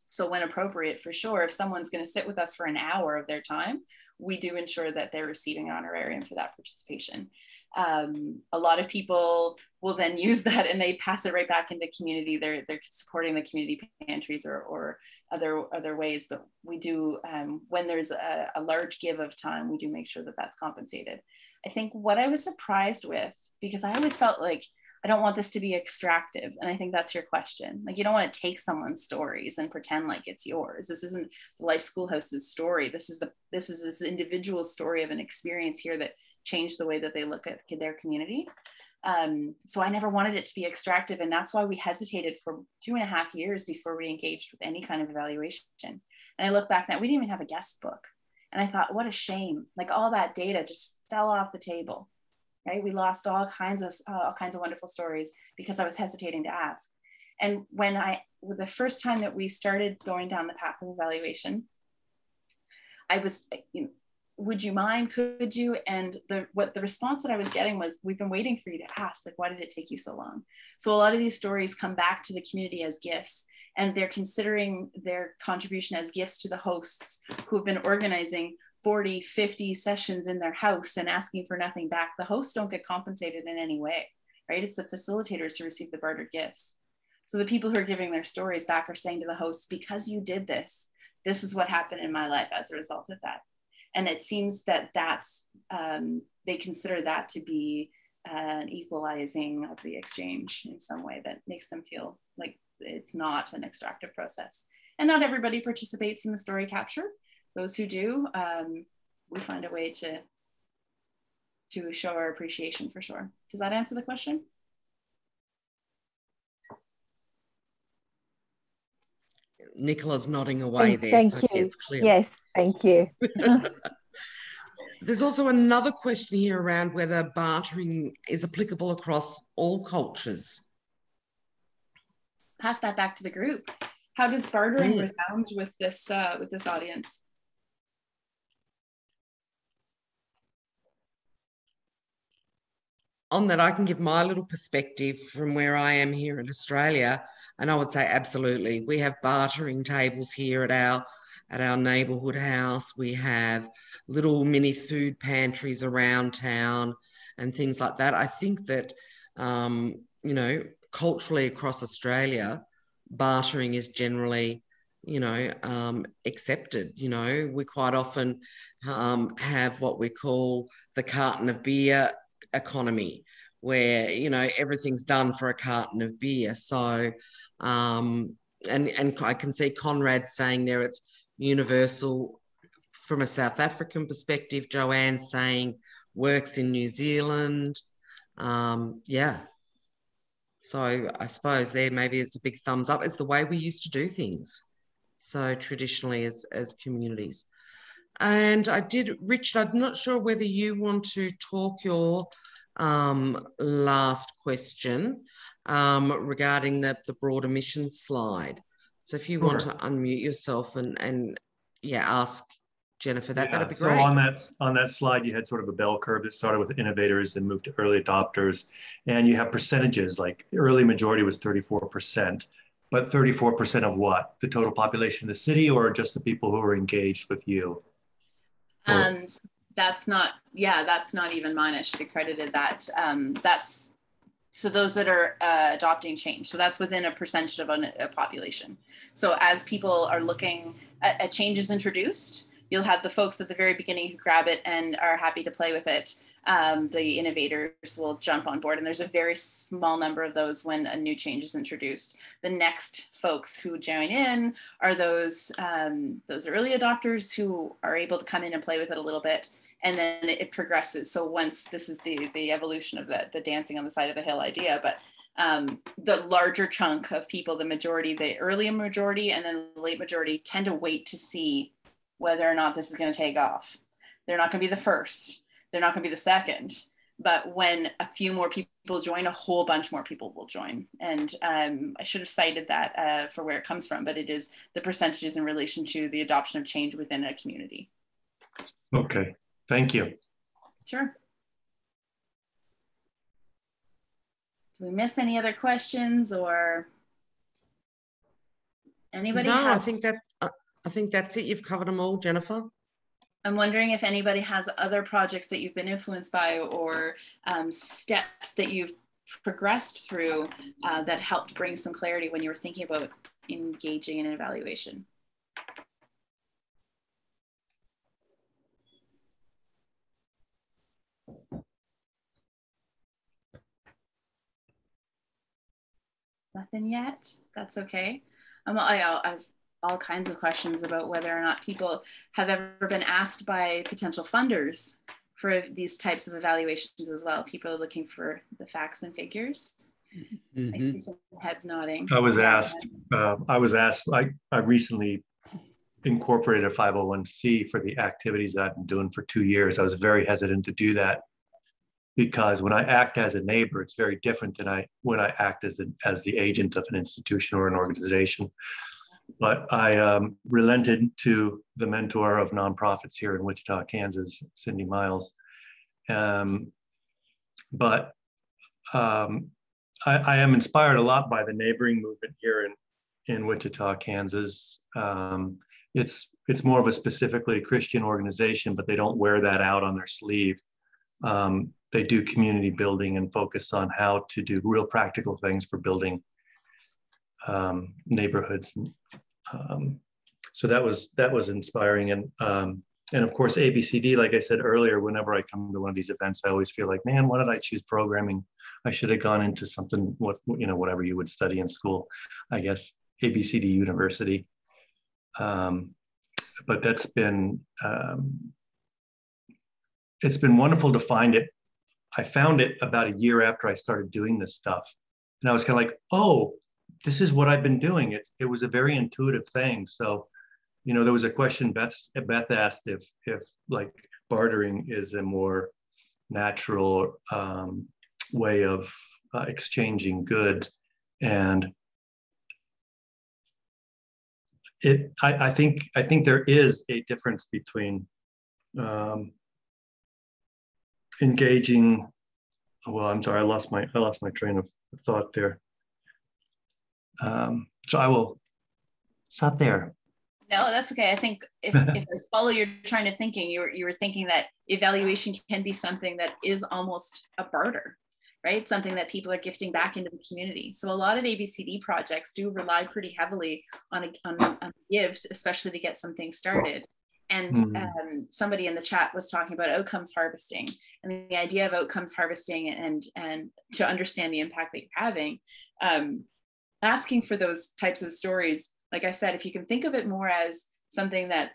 So when appropriate, for sure, if someone's going to sit with us for an hour of their time, we do ensure that they're receiving an honorarium for that participation. A lot of people will then use that and they pass it right back into community. They're supporting the community pantries or other ways, but we do, when there's a large give of time, we do make sure that that's compensated. I think what I was surprised with, because I always felt like, I don't want this to be extractive. And I think that's your question. Like, you don't want to take someone's stories and pretend like it's yours. This isn't Life Schoolhouse's story. This is this individual story of an experience here that changed the way that they look at their community. So I never wanted it to be extractive. And that's why we hesitated for 2.5 years before we engaged with any kind of evaluation. And I look back now, we didn't even have a guest book. And I thought, what a shame. Like, all that data just fell off the table, right? We lost all kinds of wonderful stories because I was hesitating to ask. And the first time that we started going down the path of evaluation, I was, would you mind, could you? And the response that I was getting was, we've been waiting for you to ask, like, why did it take you so long? So a lot of these stories come back to the community as gifts, and they're considering their contribution as gifts to the hosts who have been organizing 40, 50 sessions in their house and asking for nothing back. The hosts don't get compensated in any way, right? It's the facilitators who receive the bartered gifts. So the people who are giving their stories back are saying to the hosts, because you did this, this is what happened in my life as a result of that. And it seems that they consider that to be an equalizing of the exchange in some way that makes them feel like it's not an extractive process. And not everybody participates in the story capture. Those who do, we find a way to show our appreciation, for sure. Does that answer the question? Nicola's nodding away there. Thank so you. Yes, clear. Yes, thank you. There's also another question here around whether bartering is applicable across all cultures. Pass that back to the group. How does bartering resound with this audience? On that, I can give my little perspective from where I am here in Australia, and I would say absolutely. We have bartering tables here at our neighbourhood house. We have little mini food pantries around town and things like that. I think that, culturally across Australia, bartering is generally, accepted. We quite often have what we call the carton of beer economy, where, everything's done for a carton of beer. So, and I can see Conrad saying there it's universal from a South African perspective. Joanne saying works in New Zealand. Yeah. So I suppose there maybe it's a big thumbs up. It's the way we used to do things. So traditionally as communities. And Richard, I'm not sure whether you want to talk your last question regarding the broader mission slide. So if you want to unmute yourself and ask Jennifer that'd be great. So on that slide, you had sort of a bell curve that started with innovators and moved to early adopters. And you have percentages, like the early majority was 34%, but 34% of what? The total population of the city, or just the people who are engaged with you? That's not even mine. I should have credited that. So those that are adopting change. So that's within a percentage of a population. So as people are looking at change is introduced, you'll have the folks at the very beginning who grab it and are happy to play with it. the innovators will jump on board, and there's a very small number of those when a new change is introduced. The next folks who join in are those early adopters who are able to come in and play with it a little bit, and then it progresses. So once this is the evolution of the dancing on the side of the hill idea, but the larger chunk of people, the majority, the early majority and then the late majority, tend to wait to see whether or not this is going to take off. They're not going to be the first. They're not going to be the second. But when a few more people join, a whole bunch more people will join. And I should have cited that for where it comes from, but it is the percentages in relation to the adoption of change within a community. Okay, thank you. Sure. Do we miss any other questions or anybody? No, I think that's it. You've covered them all, Jennifer. I'm wondering if anybody has other projects that you've been influenced by or steps that you've progressed through that helped bring some clarity when you were thinking about engaging in an evaluation. Nothing yet. That's okay. I've all kinds of questions about whether or not people have ever been asked by potential funders for these types of evaluations as well. People are looking for the facts and figures. Mm-hmm. I see some heads nodding. I was asked. I recently incorporated a 501c for the activities that I've been doing for 2 years. I was very hesitant to do that, because when I act as a neighbor, it's very different than when I act as the agent of an institution or an organization. But I relented to the mentor of nonprofits here in Wichita, Kansas, Cindy Miles. But I am inspired a lot by the neighboring movement here in Wichita, Kansas. It's more of a specifically Christian organization, but they don't wear that out on their sleeve. They do community building and focus on how to do real practical things for building neighborhoods. So that was inspiring. And of course, ABCD, like I said earlier, whenever I come to one of these events, I always feel like, man, why did I choose programming? I should have gone into something, whatever you would study in school, I guess, ABCD University. But that's been, it's been wonderful to find it. I found it about a year after I started doing this stuff. And I was kind of like, oh, this is what I've been doing. It was a very intuitive thing. So, there was a question Beth asked if like bartering is a more natural way of exchanging goods. And I think there is a difference between engaging. Well, I'm sorry, I lost my train of thought there. So I will stop there. No, that's okay. I think if I follow your train of thinking, you were thinking that evaluation can be something that is almost a barter, right? Something that people are gifting back into the community. So a lot of ABCD projects do rely pretty heavily on a gift, especially to get something started. And somebody in the chat was talking about outcomes harvesting, and the idea of outcomes harvesting and to understand the impact that you're having, asking for those types of stories. Like I said, if you can think of it more as something that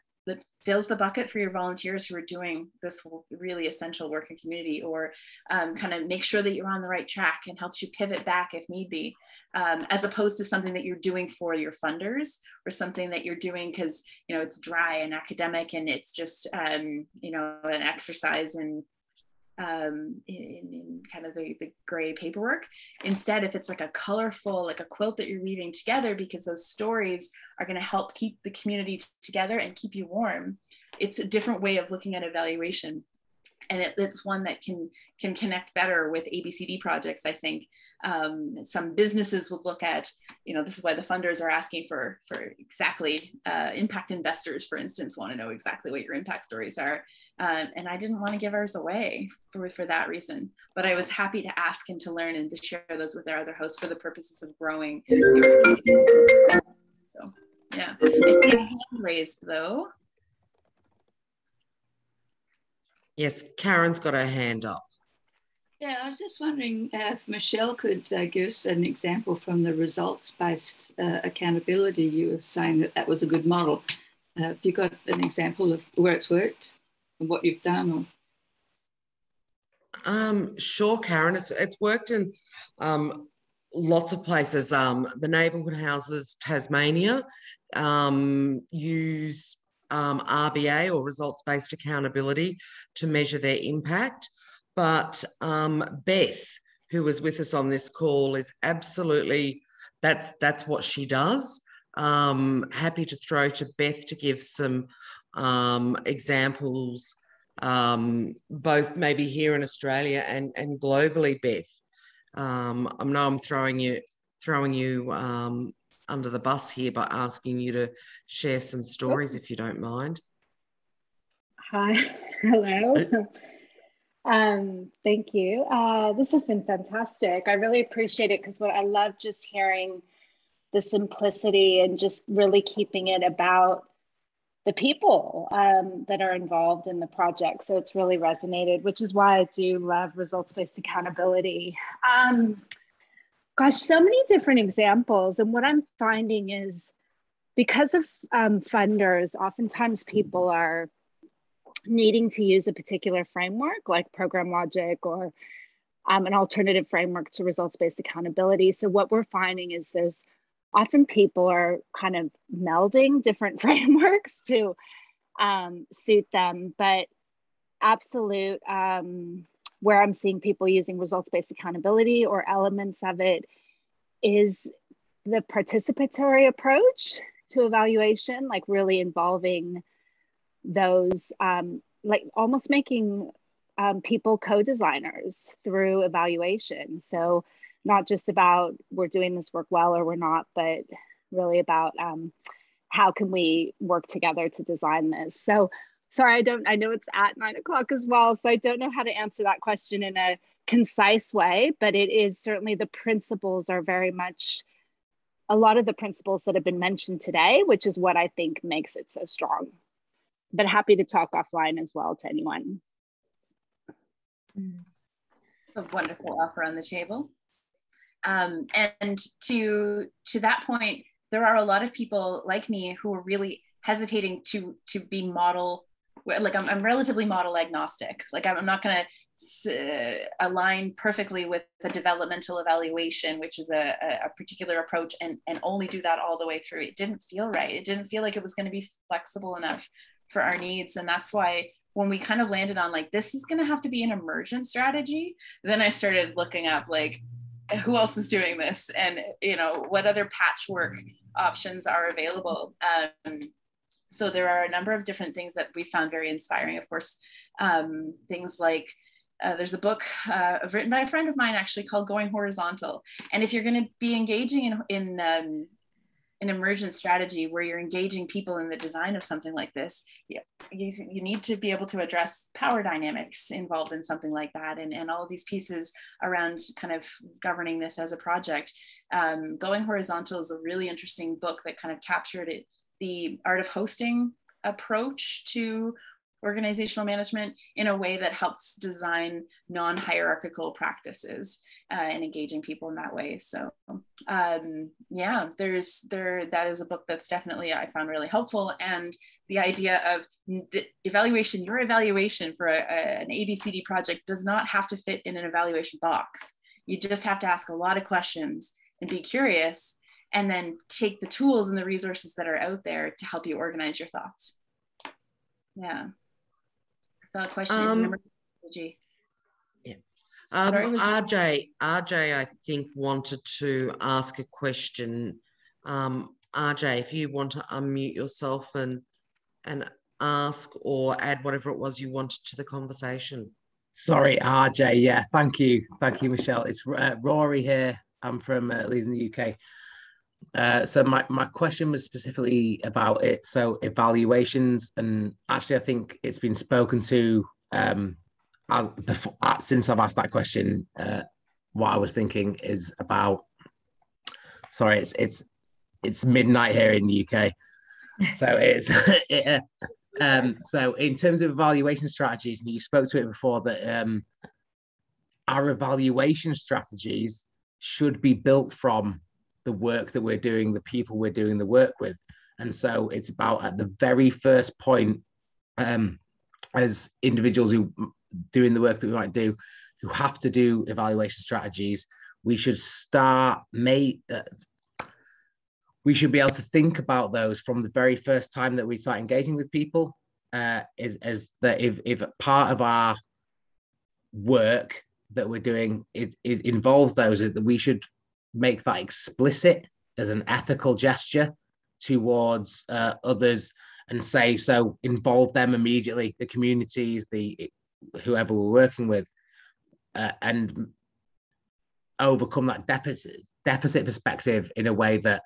fills the bucket for your volunteers who are doing this really essential work in community, or kind of make sure that you're on the right track and helps you pivot back if need be, as opposed to something that you're doing for your funders, or something that you're doing because it's dry and academic and it's just an exercise in kind of the gray paperwork. Instead, if it's like a colorful, like a quilt that you're weaving together, because those stories are going to help keep the community together and keep you warm, it's a different way of looking at evaluation. And it's one that can connect better with ABCD projects, I think. Some businesses would look at, this is why the funders are asking for exactly, impact investors, for instance, want to know exactly what your impact stories are. And I didn't want to give ours away for that reason, but I was happy to ask and to learn and to share those with our other hosts for the purposes of growing. So, yeah. I see a hand raised though. Yes, Karen's got her hand up. Yeah, I was just wondering if Michelle could give us an example from the results-based accountability. You were saying that that was a good model. Have you got an example of where it's worked and what you've done? Sure, Karen. It's worked in lots of places. The neighbourhood houses Tasmania use RBA, or results-based accountability, to measure their impact. But Beth, who was with us on this call, is absolutely, that's what she does. Happy to throw to Beth to give some examples, both maybe here in Australia and globally, Beth. I know I'm throwing you under the bus here by asking you to share some stories, if you don't mind. Hi, hello. Thank you. This has been fantastic. I really appreciate it, because what I love just hearing the simplicity and just really keeping it about the people that are involved in the project. So it's really resonated, which is why I do love results-based accountability. Gosh, so many different examples. And what I'm finding is, because of funders, oftentimes people are needing to use a particular framework like program logic or an alternative framework to results-based accountability. So what we're finding is there's often people are kind of melding different frameworks to suit them, but absolute, where I'm seeing people using results-based accountability or elements of it is the participatory approach to evaluation, like really involving those, like almost making people co-designers through evaluation. So not just about we're doing this work well or we're not, but really about how can we work together to design this. So sorry, I know it's at 9 o'clock as well, so I don't know how to answer that question in a concise way, but it is certainly, the principles are very much a lot of the principles that have been mentioned today, which is what I think makes it so strong. But happy to talk offline as well to anyone. It's a wonderful offer on the table. And to that point, there are a lot of people like me who are really hesitating to be model, like I'm relatively model agnostic. Like I'm not going to align perfectly with the developmental evaluation, which is a particular approach, and only do that all the way through. It didn't feel right. It didn't feel like it was going to be flexible enough for our needs. And that's why when we kind of landed on like, this is going to have to be an emergent strategy, then I started looking up like, who else is doing this? And, you know, what other patchwork options are available? So there are a number of different things that we found very inspiring. Of course, things like, there's a book written by a friend of mine actually called Going Horizontal. And if you're going to be engaging in an emergent strategy where you're engaging people in the design of something like this, you need to be able to address power dynamics involved in something like that, and all of these pieces around kind of governing this as a project. Going Horizontal is a really interesting book that kind of captured it, the art of hosting approach to organizational management in a way that helps design non-hierarchical practices and engaging people in that way. So yeah, that is a book that's definitely I found really helpful. And the idea of evaluation, your evaluation for an ABCD project does not have to fit in an evaluation box. You just have to ask a lot of questions and be curious, and then take the tools and the resources that are out there to help you organize your thoughts. Yeah. So the question is number strategy. Yeah. RJ, I think, wanted to ask a question. RJ, if you want to unmute yourself and ask or add whatever it was you wanted to the conversation. Sorry, RJ. Yeah, thank you, Michelle. It's Rory here. I'm from Leeds in the UK. So my question was specifically about it. So evaluations, and actually I think it's been spoken to since I've asked that question. What I was thinking is about, sorry, it's midnight here in the UK. So So in terms of evaluation strategies, and you spoke to it before, that our evaluation strategies should be built from the work that we're doing, the people we're doing the work with. And so it's about at the very first point, as individuals who doing the work that we might do, who have to do evaluation strategies, we should we should be able to think about those from the very first time that we start engaging with people, as that if part of our work that we're doing it involves those, that we should make that explicit as an ethical gesture towards others, and say, so involve them immediately, the communities, whoever we're working with, and overcome that deficit perspective in a way that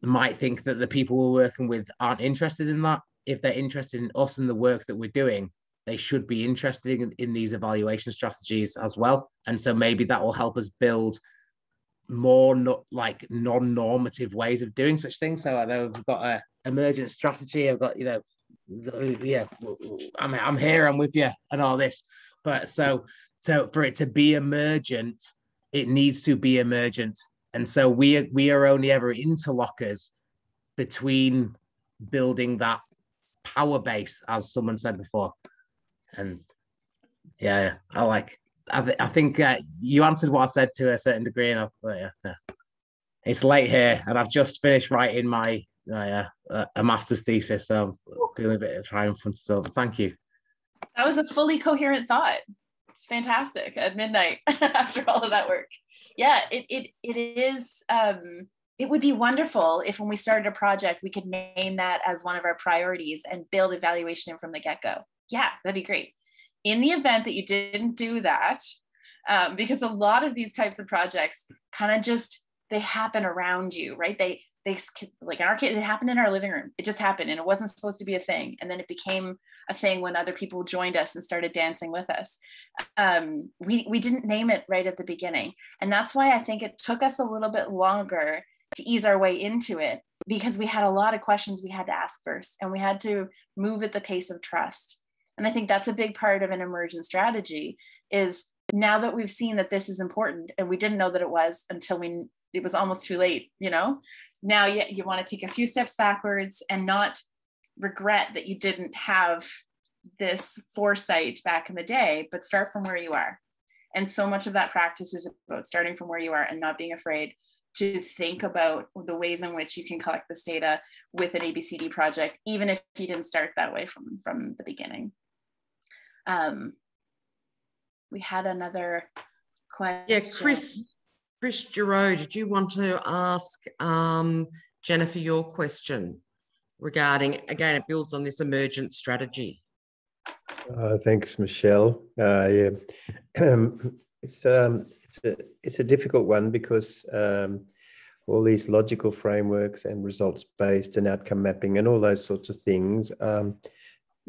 might think that the people we're working with aren't interested in that. If they're interested in us and the work that we're doing, they should be interested in these evaluation strategies as well. And so maybe that will help us build more non-normative ways of doing such things. So I know we've got an emergent strategy. I've got, yeah, I'm here, I'm with you, and all this. But so for it to be emergent, it needs to be emergent. And so we are only ever interlockers between building that power base, as someone said before. And yeah, I think you answered what I said to a certain degree, and it's late here, and I've just finished writing my a master's thesis, so I'm feeling a bit triumphant. So thank you. That was a fully coherent thought. It's fantastic at midnight after all of that work. Yeah, it is. It would be wonderful if when we started a project, we could name that as one of our priorities and build evaluation in from the get-go. Yeah, that'd be great. In the event that you didn't do that, because a lot of these types of projects kind of just, they happen around you, right? They like in our case, it happened in our living room. It just happened, and it wasn't supposed to be a thing. And then it became a thing when other people joined us and started dancing with us. We didn't name it right at the beginning. And that's why I think it took us a little bit longer to ease our way into it, because we had a lot of questions we had to ask first, and we had to move at the pace of trust. And I think that's a big part of an emergent strategy, is now that we've seen that this is important, and we didn't know that it was until it was almost too late, now you want to take a few steps backwards and not regret that you didn't have this foresight back in the day, but start from where you are. And so much of that practice is about starting from where you are and not being afraid to think about the ways in which you can collect this data with an ABCD project, even if you didn't start that way from the beginning. We had another question. Yeah, Chris Giroux, did you want to ask Jennifer your question regarding, again, it builds on this emergent strategy? Thanks, Michelle. Yeah, it's a difficult one, because all these logical frameworks and results-based and outcome mapping and all those sorts of things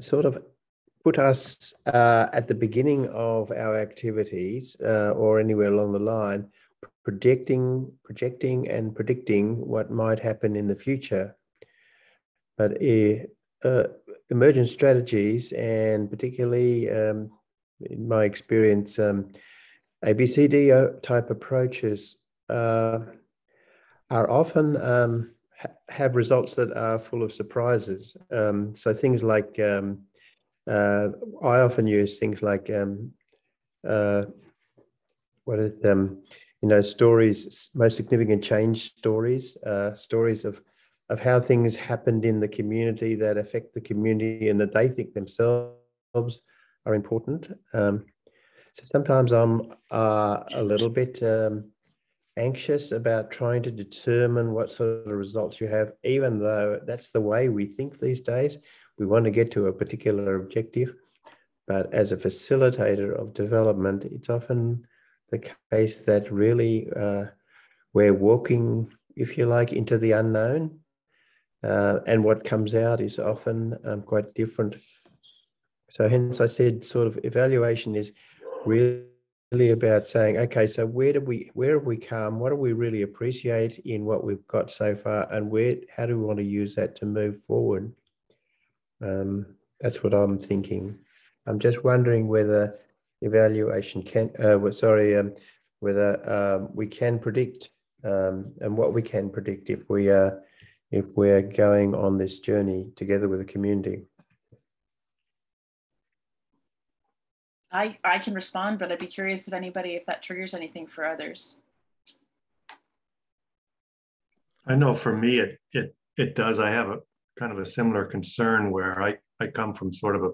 sort of put us at the beginning of our activities or anywhere along the line, projecting and predicting what might happen in the future. But emergent strategies, and particularly in my experience, ABCD type approaches are often have results that are full of surprises. So things like, I often use things like, stories, most significant change stories, stories of how things happened in the community that affect the community and that they think themselves are important. So sometimes I'm a little bit anxious about trying to determine what sort of results you have, even though that's the way we think these days. We want to get to a particular objective, but as a facilitator of development, it's often the case that really we're walking, if you like, into the unknown, and what comes out is often quite different. So hence I said sort of evaluation is really about saying, okay, so where have we come? What do we really appreciate in what we've got so far? And how do we want to use that to move forward? That's what I'm thinking. I'm just wondering whether evaluation can, whether we can predict and what we can predict if we're going on this journey together with the community. I can respond, but I'd be curious if that triggers anything for others. I know for me, it does. I have a kind of a similar concern where I come from sort of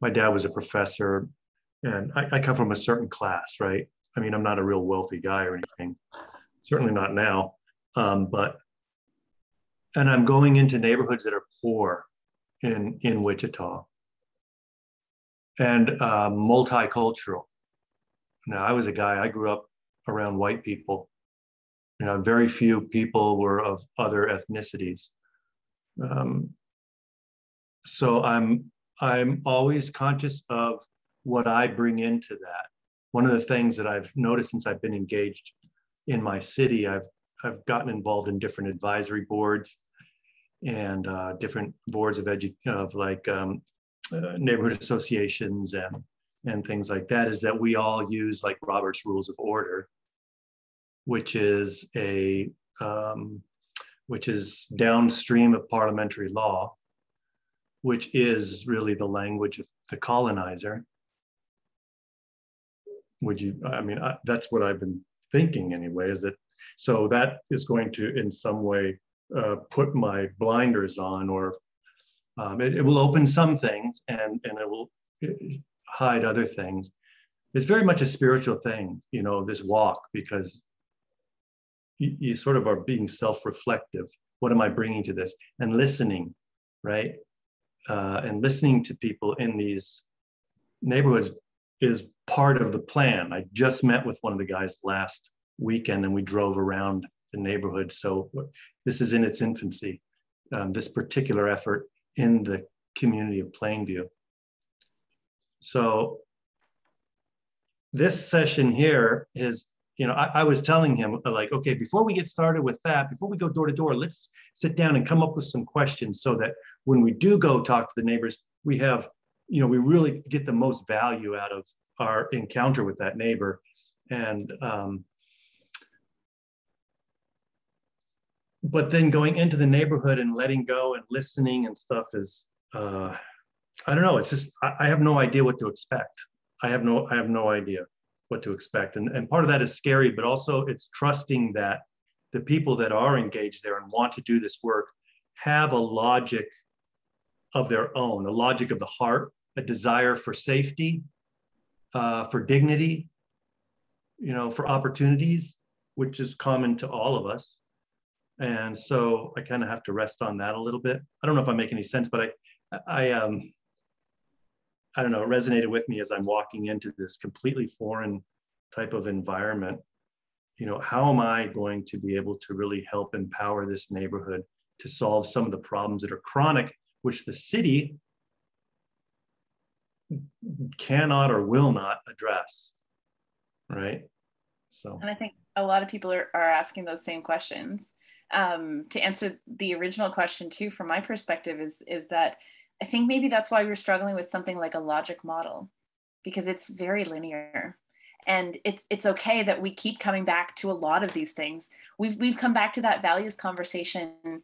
my dad was a professor, and I come from a certain class, right? I mean, I'm not a real wealthy guy or anything, certainly not now. And I'm going into neighborhoods that are poor in Wichita and multicultural. Now, I was a guy, I grew up around white people. You know, very few people were of other ethnicities. So I'm always conscious of what I bring into that. One of the things that I've noticed since I've been engaged in my city, I've gotten involved in different advisory boards and different boards of neighborhood associations and things like that, is that we all use like Robert's Rules of Order, which is downstream of parliamentary law, which is really the language of the colonizer. That's what I've been thinking anyway, is that, so that is going to in some way put my blinders on, or it will open some things and it will hide other things. It's very much a spiritual thing, you know, this walk, because you sort of are being self-reflective. What am I bringing to this? And listening, right? And listening to people in these neighborhoods is part of the plan. I just met with one of the guys last weekend and we drove around the neighborhood. So this is in its infancy, this particular effort in the community of Plainview. So this session here is, you know, I was telling him, like, okay, before we get started with that, before we go door to door, let's sit down and come up with some questions so that when we do go talk to the neighbors, we have, you know, we really get the most value out of our encounter with that neighbor. And, but then going into the neighborhood and letting go and listening and stuff is, I don't know, it's just, I have no idea what to expect. I have no idea what to expect. And part of that is scary, but also it's trusting that the people that are engaged there and want to do this work have a logic of their own, a logic of the heart, a desire for safety, for dignity, you know, for opportunities, which is common to all of us. And so I kind of have to rest on that a little bit. I don't know if I make any sense, but I don't know, it resonated with me as I'm walking into this completely foreign type of environment. You know, how am I going to be able to really help empower this neighborhood to solve some of the problems that are chronic, which the city cannot or will not address, right? So. And I think a lot of people are asking those same questions. To answer the original question too, from my perspective, is that I think maybe that's why we're struggling with something like a logic model, because it's very linear. And it's okay that we keep coming back to a lot of these things. We've come back to that values conversation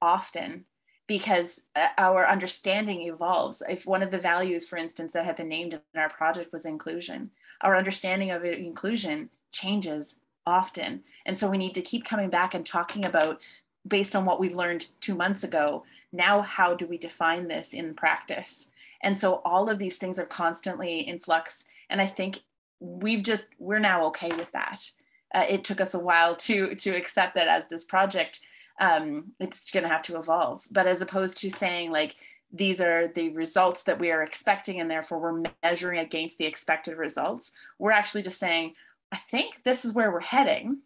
often because our understanding evolves. If one of the values, for instance, that have been named in our project was inclusion, our understanding of inclusion changes often. And so we need to keep coming back and talking about, based on what we've learned 2 months ago, now how do we define this in practice? And so all of these things are constantly in flux. And I think we're now okay with that. It took us a while to accept that as this project, it's going to have to evolve. But as opposed to saying like, these are the results that we are expecting, and therefore we're measuring against the expected results, we're actually just saying, I think this is where we're heading.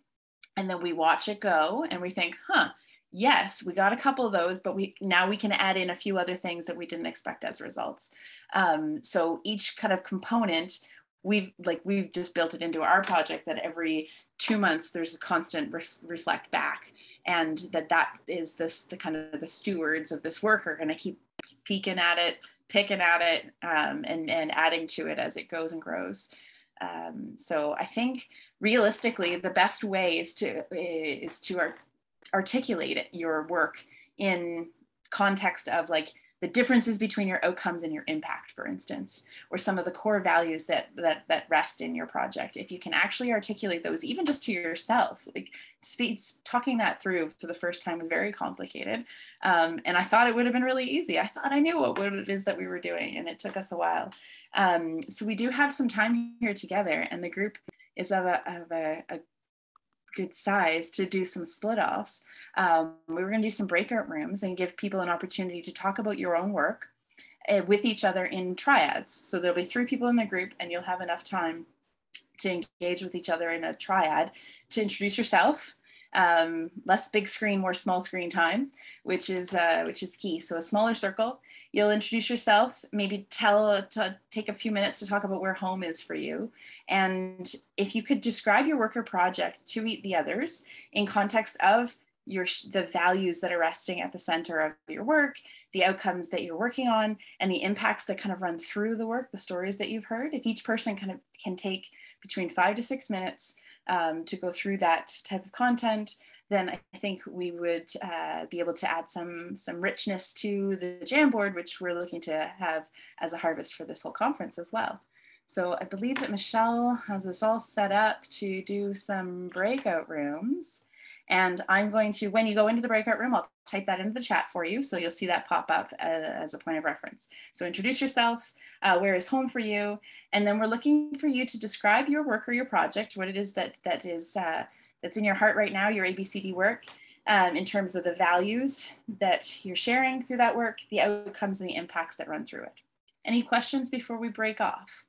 And then we watch it go and we think, yes, we got a couple of those, but now we can add in a few other things that we didn't expect as results. So each kind of component, we've just built it into our project that every 2 months there's a constant reflect back, and that is the kind of the stewards of this work are going to keep peeking at it, picking at it, and adding to it as it goes and grows. So I think realistically the best way is to articulate your work in context of like the differences between your outcomes and your impact, for instance, or some of the core values that rest in your project. If you can actually articulate those, even just to yourself, like talking that through for the first time was very complicated. And I thought it would have been really easy. I thought I knew what it is that we were doing, and it took us a while. So we do have some time here together, and the group is of a good size to do some split offs. We were going to do some breakout rooms and give people an opportunity to talk about your own work with each other in triads. So there'll be 3 people in the group, and you'll have enough time to engage with each other in a triad to introduce yourself. Less big screen, more small screen time, which is key. So a smaller circle, you'll introduce yourself, maybe take a few minutes to talk about where home is for you. And if you could describe your work or project to the others in context of the values that are resting at the center of your work, the outcomes that you're working on, and the impacts that kind of run through the work, the stories that you've heard. If each person kind of can take between 5 to 6 minutes to go through that type of content, then I think we would be able to add some richness to the Jamboard, which we're looking to have as a harvest for this whole conference as well. So I believe that Michelle has this all set up to do some breakout rooms. And I'm going to, when you go into the breakout room, I'll type that into the chat for you. So you'll see that pop up as a point of reference. So introduce yourself, where is home for you? And then we're looking for you to describe your work or your project, what it is that's in your heart right now, your ABCD work, in terms of the values that you're sharing through that work, the outcomes and the impacts that run through it. Any questions before we break off?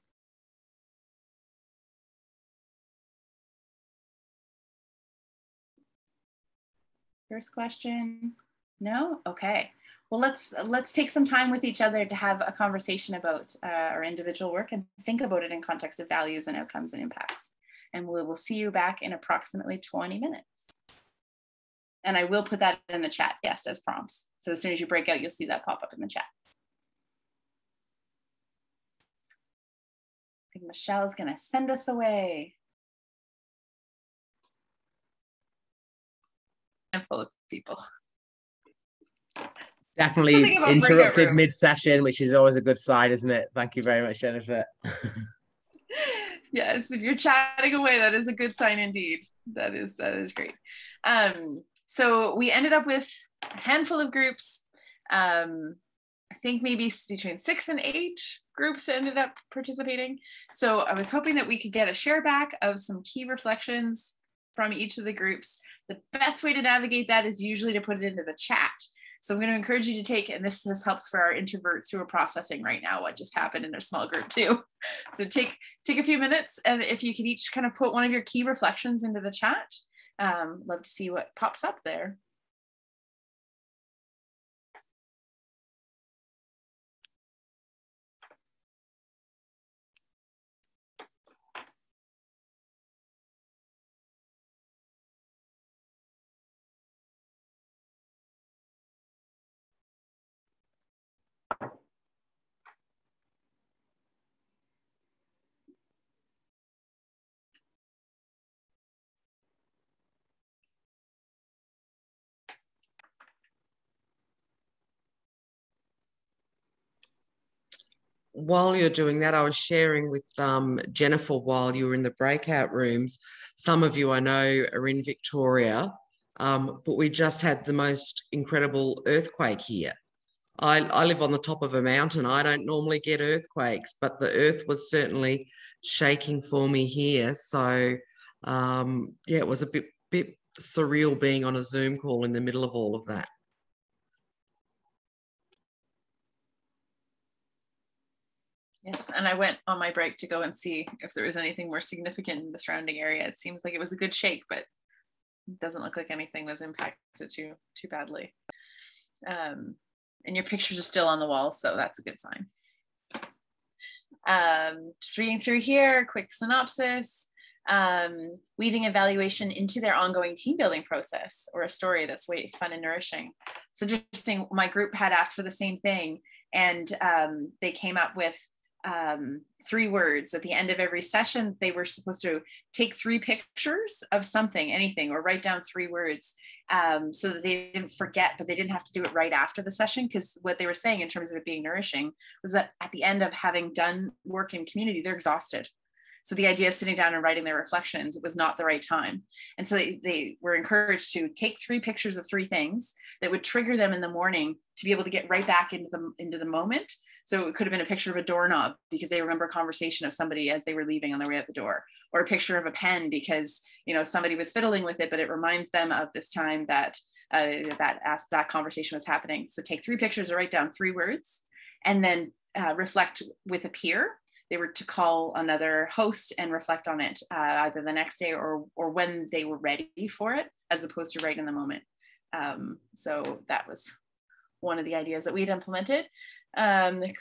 First question, no? Okay. Well, let's take some time with each other to have a conversation about our individual work and think about it in context of values and outcomes and impacts. And we'll see you back in approximately 20 minutes. And I will put that in the chat, yes, as prompts. So as soon as you break out, you'll see that pop up in the chat. I think Michelle's gonna send us away. And full of people. Definitely interrupted mid-session, which is always a good sign, isn't it? Thank you very much, Jennifer. Yes, if you're chatting away, that is a good sign indeed. That is great. So we ended up with a handful of groups. I think maybe between 6 and 8 groups ended up participating. So I was hoping that we could get a share back of some key reflections from each of the groups. The best way to navigate that is usually to put it into the chat. So I'm going to encourage you to take, and this helps for our introverts who are processing right now what just happened in their small group too. So take a few minutes, and if you could each kind of put one of your key reflections into the chat, love to see what pops up there. While you're doing that, I was sharing with Jennifer while you were in the breakout rooms. Some of you I know are in Victoria, but we just had the most incredible earthquake here. I live on the top of a mountain. I don't normally get earthquakes, but the earth was certainly shaking for me here. So yeah, it was a bit surreal being on a Zoom call in the middle of all of that. Yes, and I went on my break to go and see if there was anything more significant in the surrounding area. It seems like it was a good shake, but it doesn't look like anything was impacted too badly. And your pictures are still on the wall, so that's a good sign. Just reading through here, quick synopsis. Weaving evaluation into their ongoing team building process, or a story that's way fun and nourishing. It's interesting, my group had asked for the same thing, and they came up with 3 words. At the end of every session, they were supposed to take 3 pictures of something, anything, or write down 3 words, so that they didn't forget, but they didn't have to do it right after the session, because what they were saying in terms of it being nourishing was that at the end of having done work in community, they're exhausted. So the idea of sitting down and writing their reflections, it was not the right time. And so they were encouraged to take 3 pictures of 3 things that would trigger them in the morning to be able to get right back into the moment. So it could have been a picture of a doorknob because they remember a conversation of somebody as they were leaving on their way out the door, or a picture of a pen because, you know, somebody was fiddling with it, but it reminds them of this time that that conversation was happening. So take 3 pictures or write down 3 words, and then reflect with a peer. They were to call another host and reflect on it either the next day or when they were ready for it, as opposed to right in the moment. So that was one of the ideas that we'd implemented.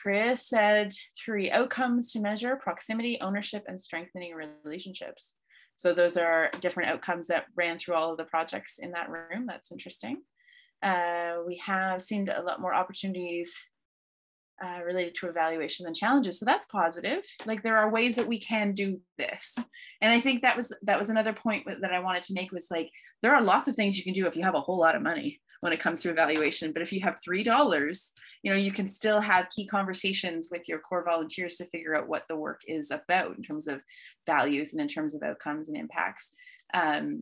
Chris said 3 outcomes to measure: proximity, ownership, and strengthening relationships. So those are different outcomes that ran through all of the projects in that room. That's interesting. We have seen a lot more opportunities related to evaluation than challenges. So that's positive. Like, there are ways that we can do this. And I think that was another point that I wanted to make, was like, there are lots of things you can do if you have a whole lot of money when it comes to evaluation. But if you have $3, you know, you can still have key conversations with your core volunteers to figure out what the work is about in terms of values and in terms of outcomes and impacts.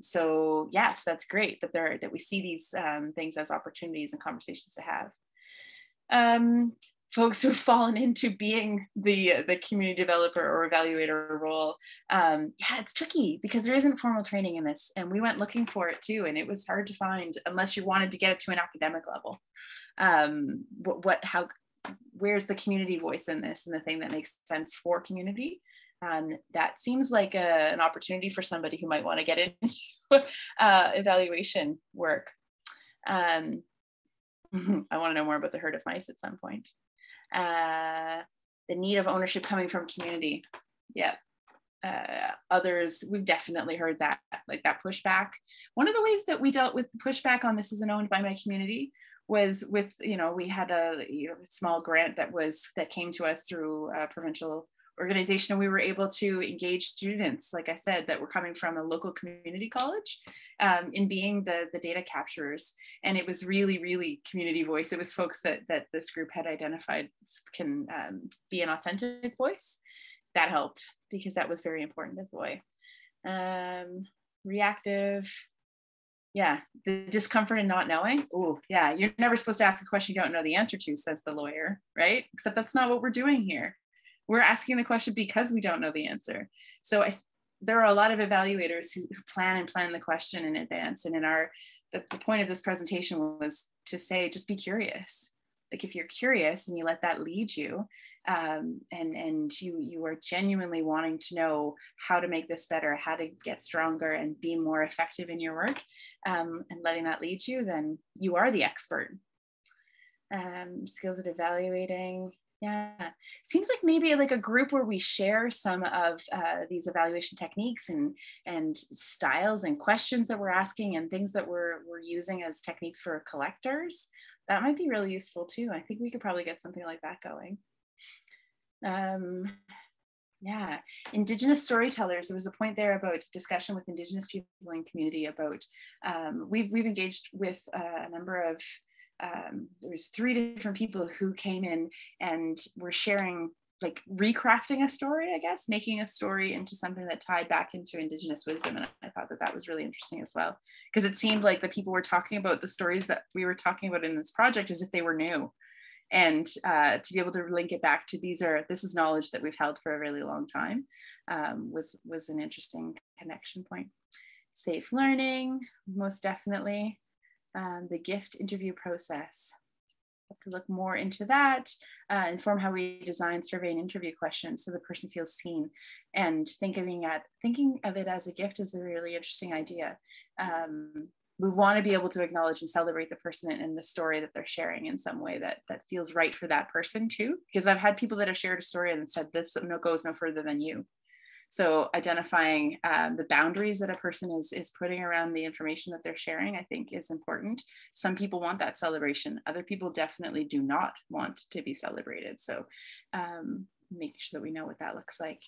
So yes, that's great that we see these things as opportunities and conversations to have. Folks who've fallen into being the community developer or evaluator role, yeah, it's tricky because there isn't formal training in this, and we went looking for it too, and it was hard to find unless you wanted to get it to an academic level. Where's the community voice in this, and the thing that makes sense for community? That seems like an opportunity for somebody who might want to get into evaluation work. I want to know more about the herd of mice at some point. The need of ownership coming from community. Yeah. Others, we've definitely heard that, like that pushback. One of the ways that we dealt with the pushback on this isn't owned by my community was with, you know, we had a small grant that came to us through a provincial organization, and we were able to engage students, like I said, that were coming from a local community college in being the data capturers. And it was really, really community voice. It was folks that this group had identified can be an authentic voice. That helped because that was very important as a way. Reactive. Yeah, the discomfort in not knowing. Oh, yeah, you're never supposed to ask a question you don't know the answer to, says the lawyer, right? Except that's not what we're doing here. We're asking the question because we don't know the answer. So there are a lot of evaluators who plan the question in advance. And the point of this presentation was to say, just be curious. Like, if you're curious and you let that lead you, and you are genuinely wanting to know how to make this better, how to get stronger and be more effective in your work, and letting that lead you, then you are the expert. Skills at evaluating. Yeah, seems like maybe like a group where we share some of these evaluation techniques and styles and questions that we're asking and things that we're using as techniques for collectors. That might be really useful too. I think we could probably get something like that going. Yeah, Indigenous storytellers. There was a point there about discussion with Indigenous people in community about, we've engaged with a number of, there was 3 different people who came in and were sharing, like, recrafting a story, I guess, making a story into something that tied back into Indigenous wisdom. And I thought that was really interesting as well, because it seemed like the people were talking about the stories that we were talking about in this project as if they were new. And to be able to link it back to this is knowledge that we've held for a really long time, was an interesting connection point. Safe learning, most definitely. The gift interview process. Have to look more into that, inform how we design survey and interview questions so the person feels seen. And thinking of it as a gift is a really interesting idea. we want to be able to acknowledge and celebrate the person and the story that they're sharing in some way that feels right for that person too. Because I've had people that have shared a story and said this goes no further than you. So identifying the boundaries that a person is putting around the information that they're sharing, I think is important. Some people want that celebration. Other people definitely do not want to be celebrated. So making sure that we know what that looks like.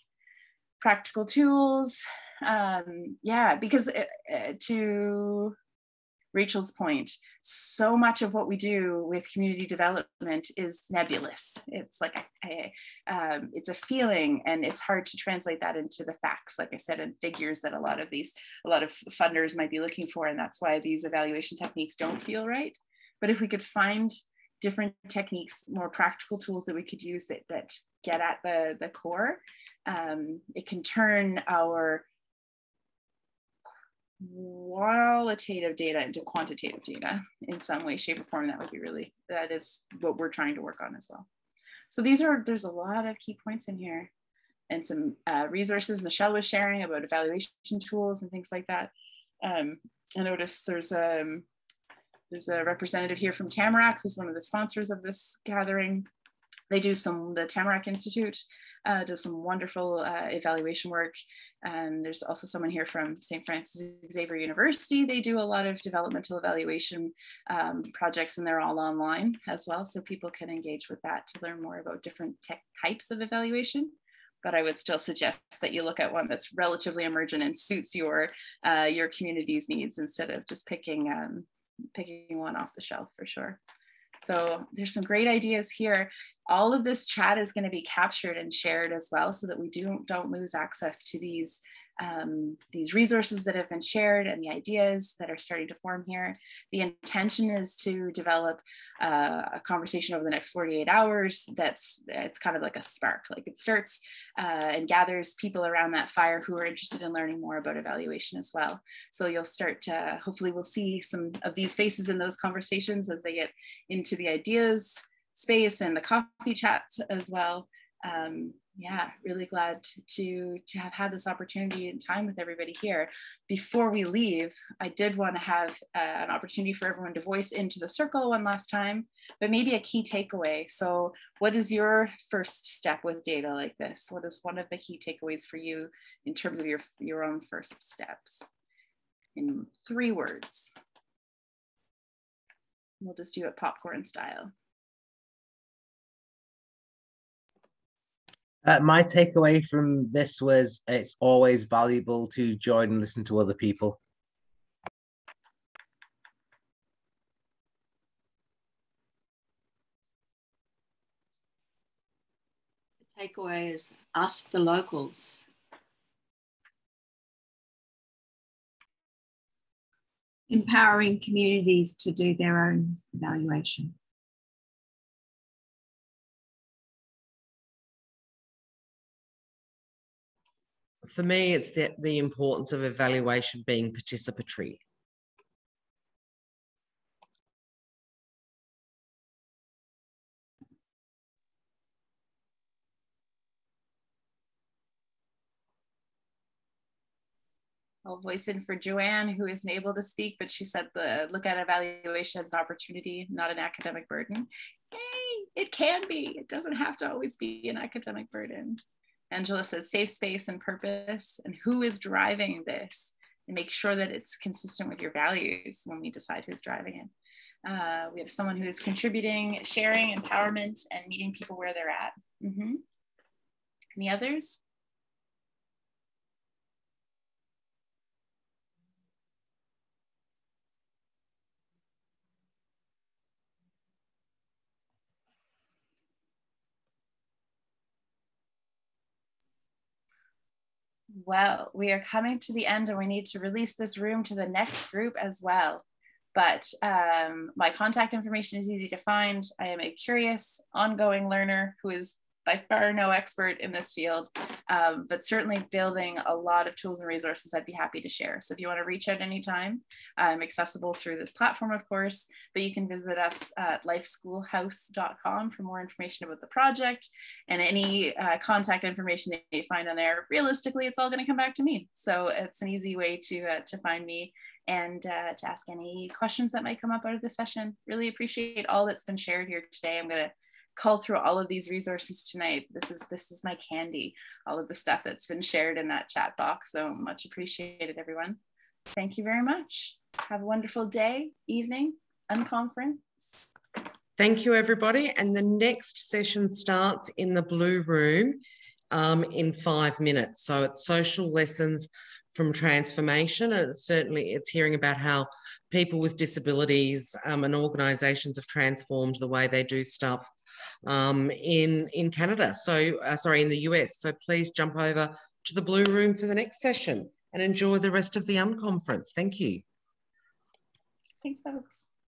Practical tools, yeah, because to Rachel's point, so much of what we do with community development is nebulous. It's like it's a feeling, and it's hard to translate that into the facts, like I said, and figures that a lot of funders might be looking for, and that's why these evaluation techniques don't feel right. But if we could find different techniques, more practical tools that we could use that get at the core, it can turn our qualitative data into quantitative data in some way, shape, or form. That is what we're trying to work on as well. So there's a lot of key points in here, and some resources Michelle was sharing about evaluation tools and things like that. I noticed there's a representative here from Tamarack, who's one of the sponsors of this gathering. The Tamarack Institute does some wonderful evaluation work. There's also someone here from St. Francis Xavier University. They do a lot of developmental evaluation projects, and they're all online as well. So people can engage with that to learn more about different types of evaluation. But I would still suggest that you look at one that's relatively emergent and suits your community's needs, instead of just picking one off the shelf, for sure. So there's some great ideas here. All of this chat is going to be captured and shared as well, so that we don't lose access to these resources that have been shared and the ideas that are starting to form here. The intention is to develop a conversation over the next 48 hours. It's kind of like a spark, like it starts and gathers people around that fire who are interested in learning more about evaluation as well. So you'll start to, hopefully we'll see some of these faces in those conversations as they get into the ideas space and the coffee chats as well. Yeah, really glad to have had this opportunity and time with everybody here. Before we leave, I did want to have an opportunity for everyone to voice into the circle one last time, but maybe a key takeaway. So what is your first step with data like this? What is one of the key takeaways for you in terms of your own first steps? In 3 words. We'll just do it popcorn style. My takeaway from this was it's always valuable to join and listen to other people. The takeaway is ask the locals. Empowering communities to do their own evaluation. For me, it's the importance of evaluation being participatory. I'll voice in for Joanne, who isn't able to speak, but she said look at evaluation as an opportunity, not an academic burden. Yay, it can be. It doesn't have to always be an academic burden. Angela says safe space and purpose, and who is driving this, and make sure that it's consistent with your values when we decide who's driving it. We have someone who is contributing, sharing, empowerment, and meeting people where they're at. Any others? Well, we are coming to the end, and we need to release this room to the next group as well. But my contact information is easy to find. I am a curious, ongoing learner who is by far no expert in this field, but certainly building a lot of tools and resources I'd be happy to share. So if you want to reach out anytime, I'm accessible through this platform, of course, but you can visit us at lifeschoolhouse.com for more information about the project, and any contact information that you find on there. Realistically, it's all going to come back to me. So it's an easy way to find me and to ask any questions that might come up out of the session. Really appreciate all that's been shared here today. I'm going to cull through all of these resources tonight. This is my candy, all of the stuff that's been shared in that chat box. So much appreciated, everyone. Thank you very much. Have a wonderful day, evening, Unconference. Thank you, everybody. And the next session starts in the blue room in 5 minutes. So it's social lessons from transformation, and it's hearing about how people with disabilities and organisations have transformed the way they do stuff in Canada. So, sorry, in the US. So please jump over to the blue room for the next session and enjoy the rest of the Unconference. Thank you. Thanks, folks.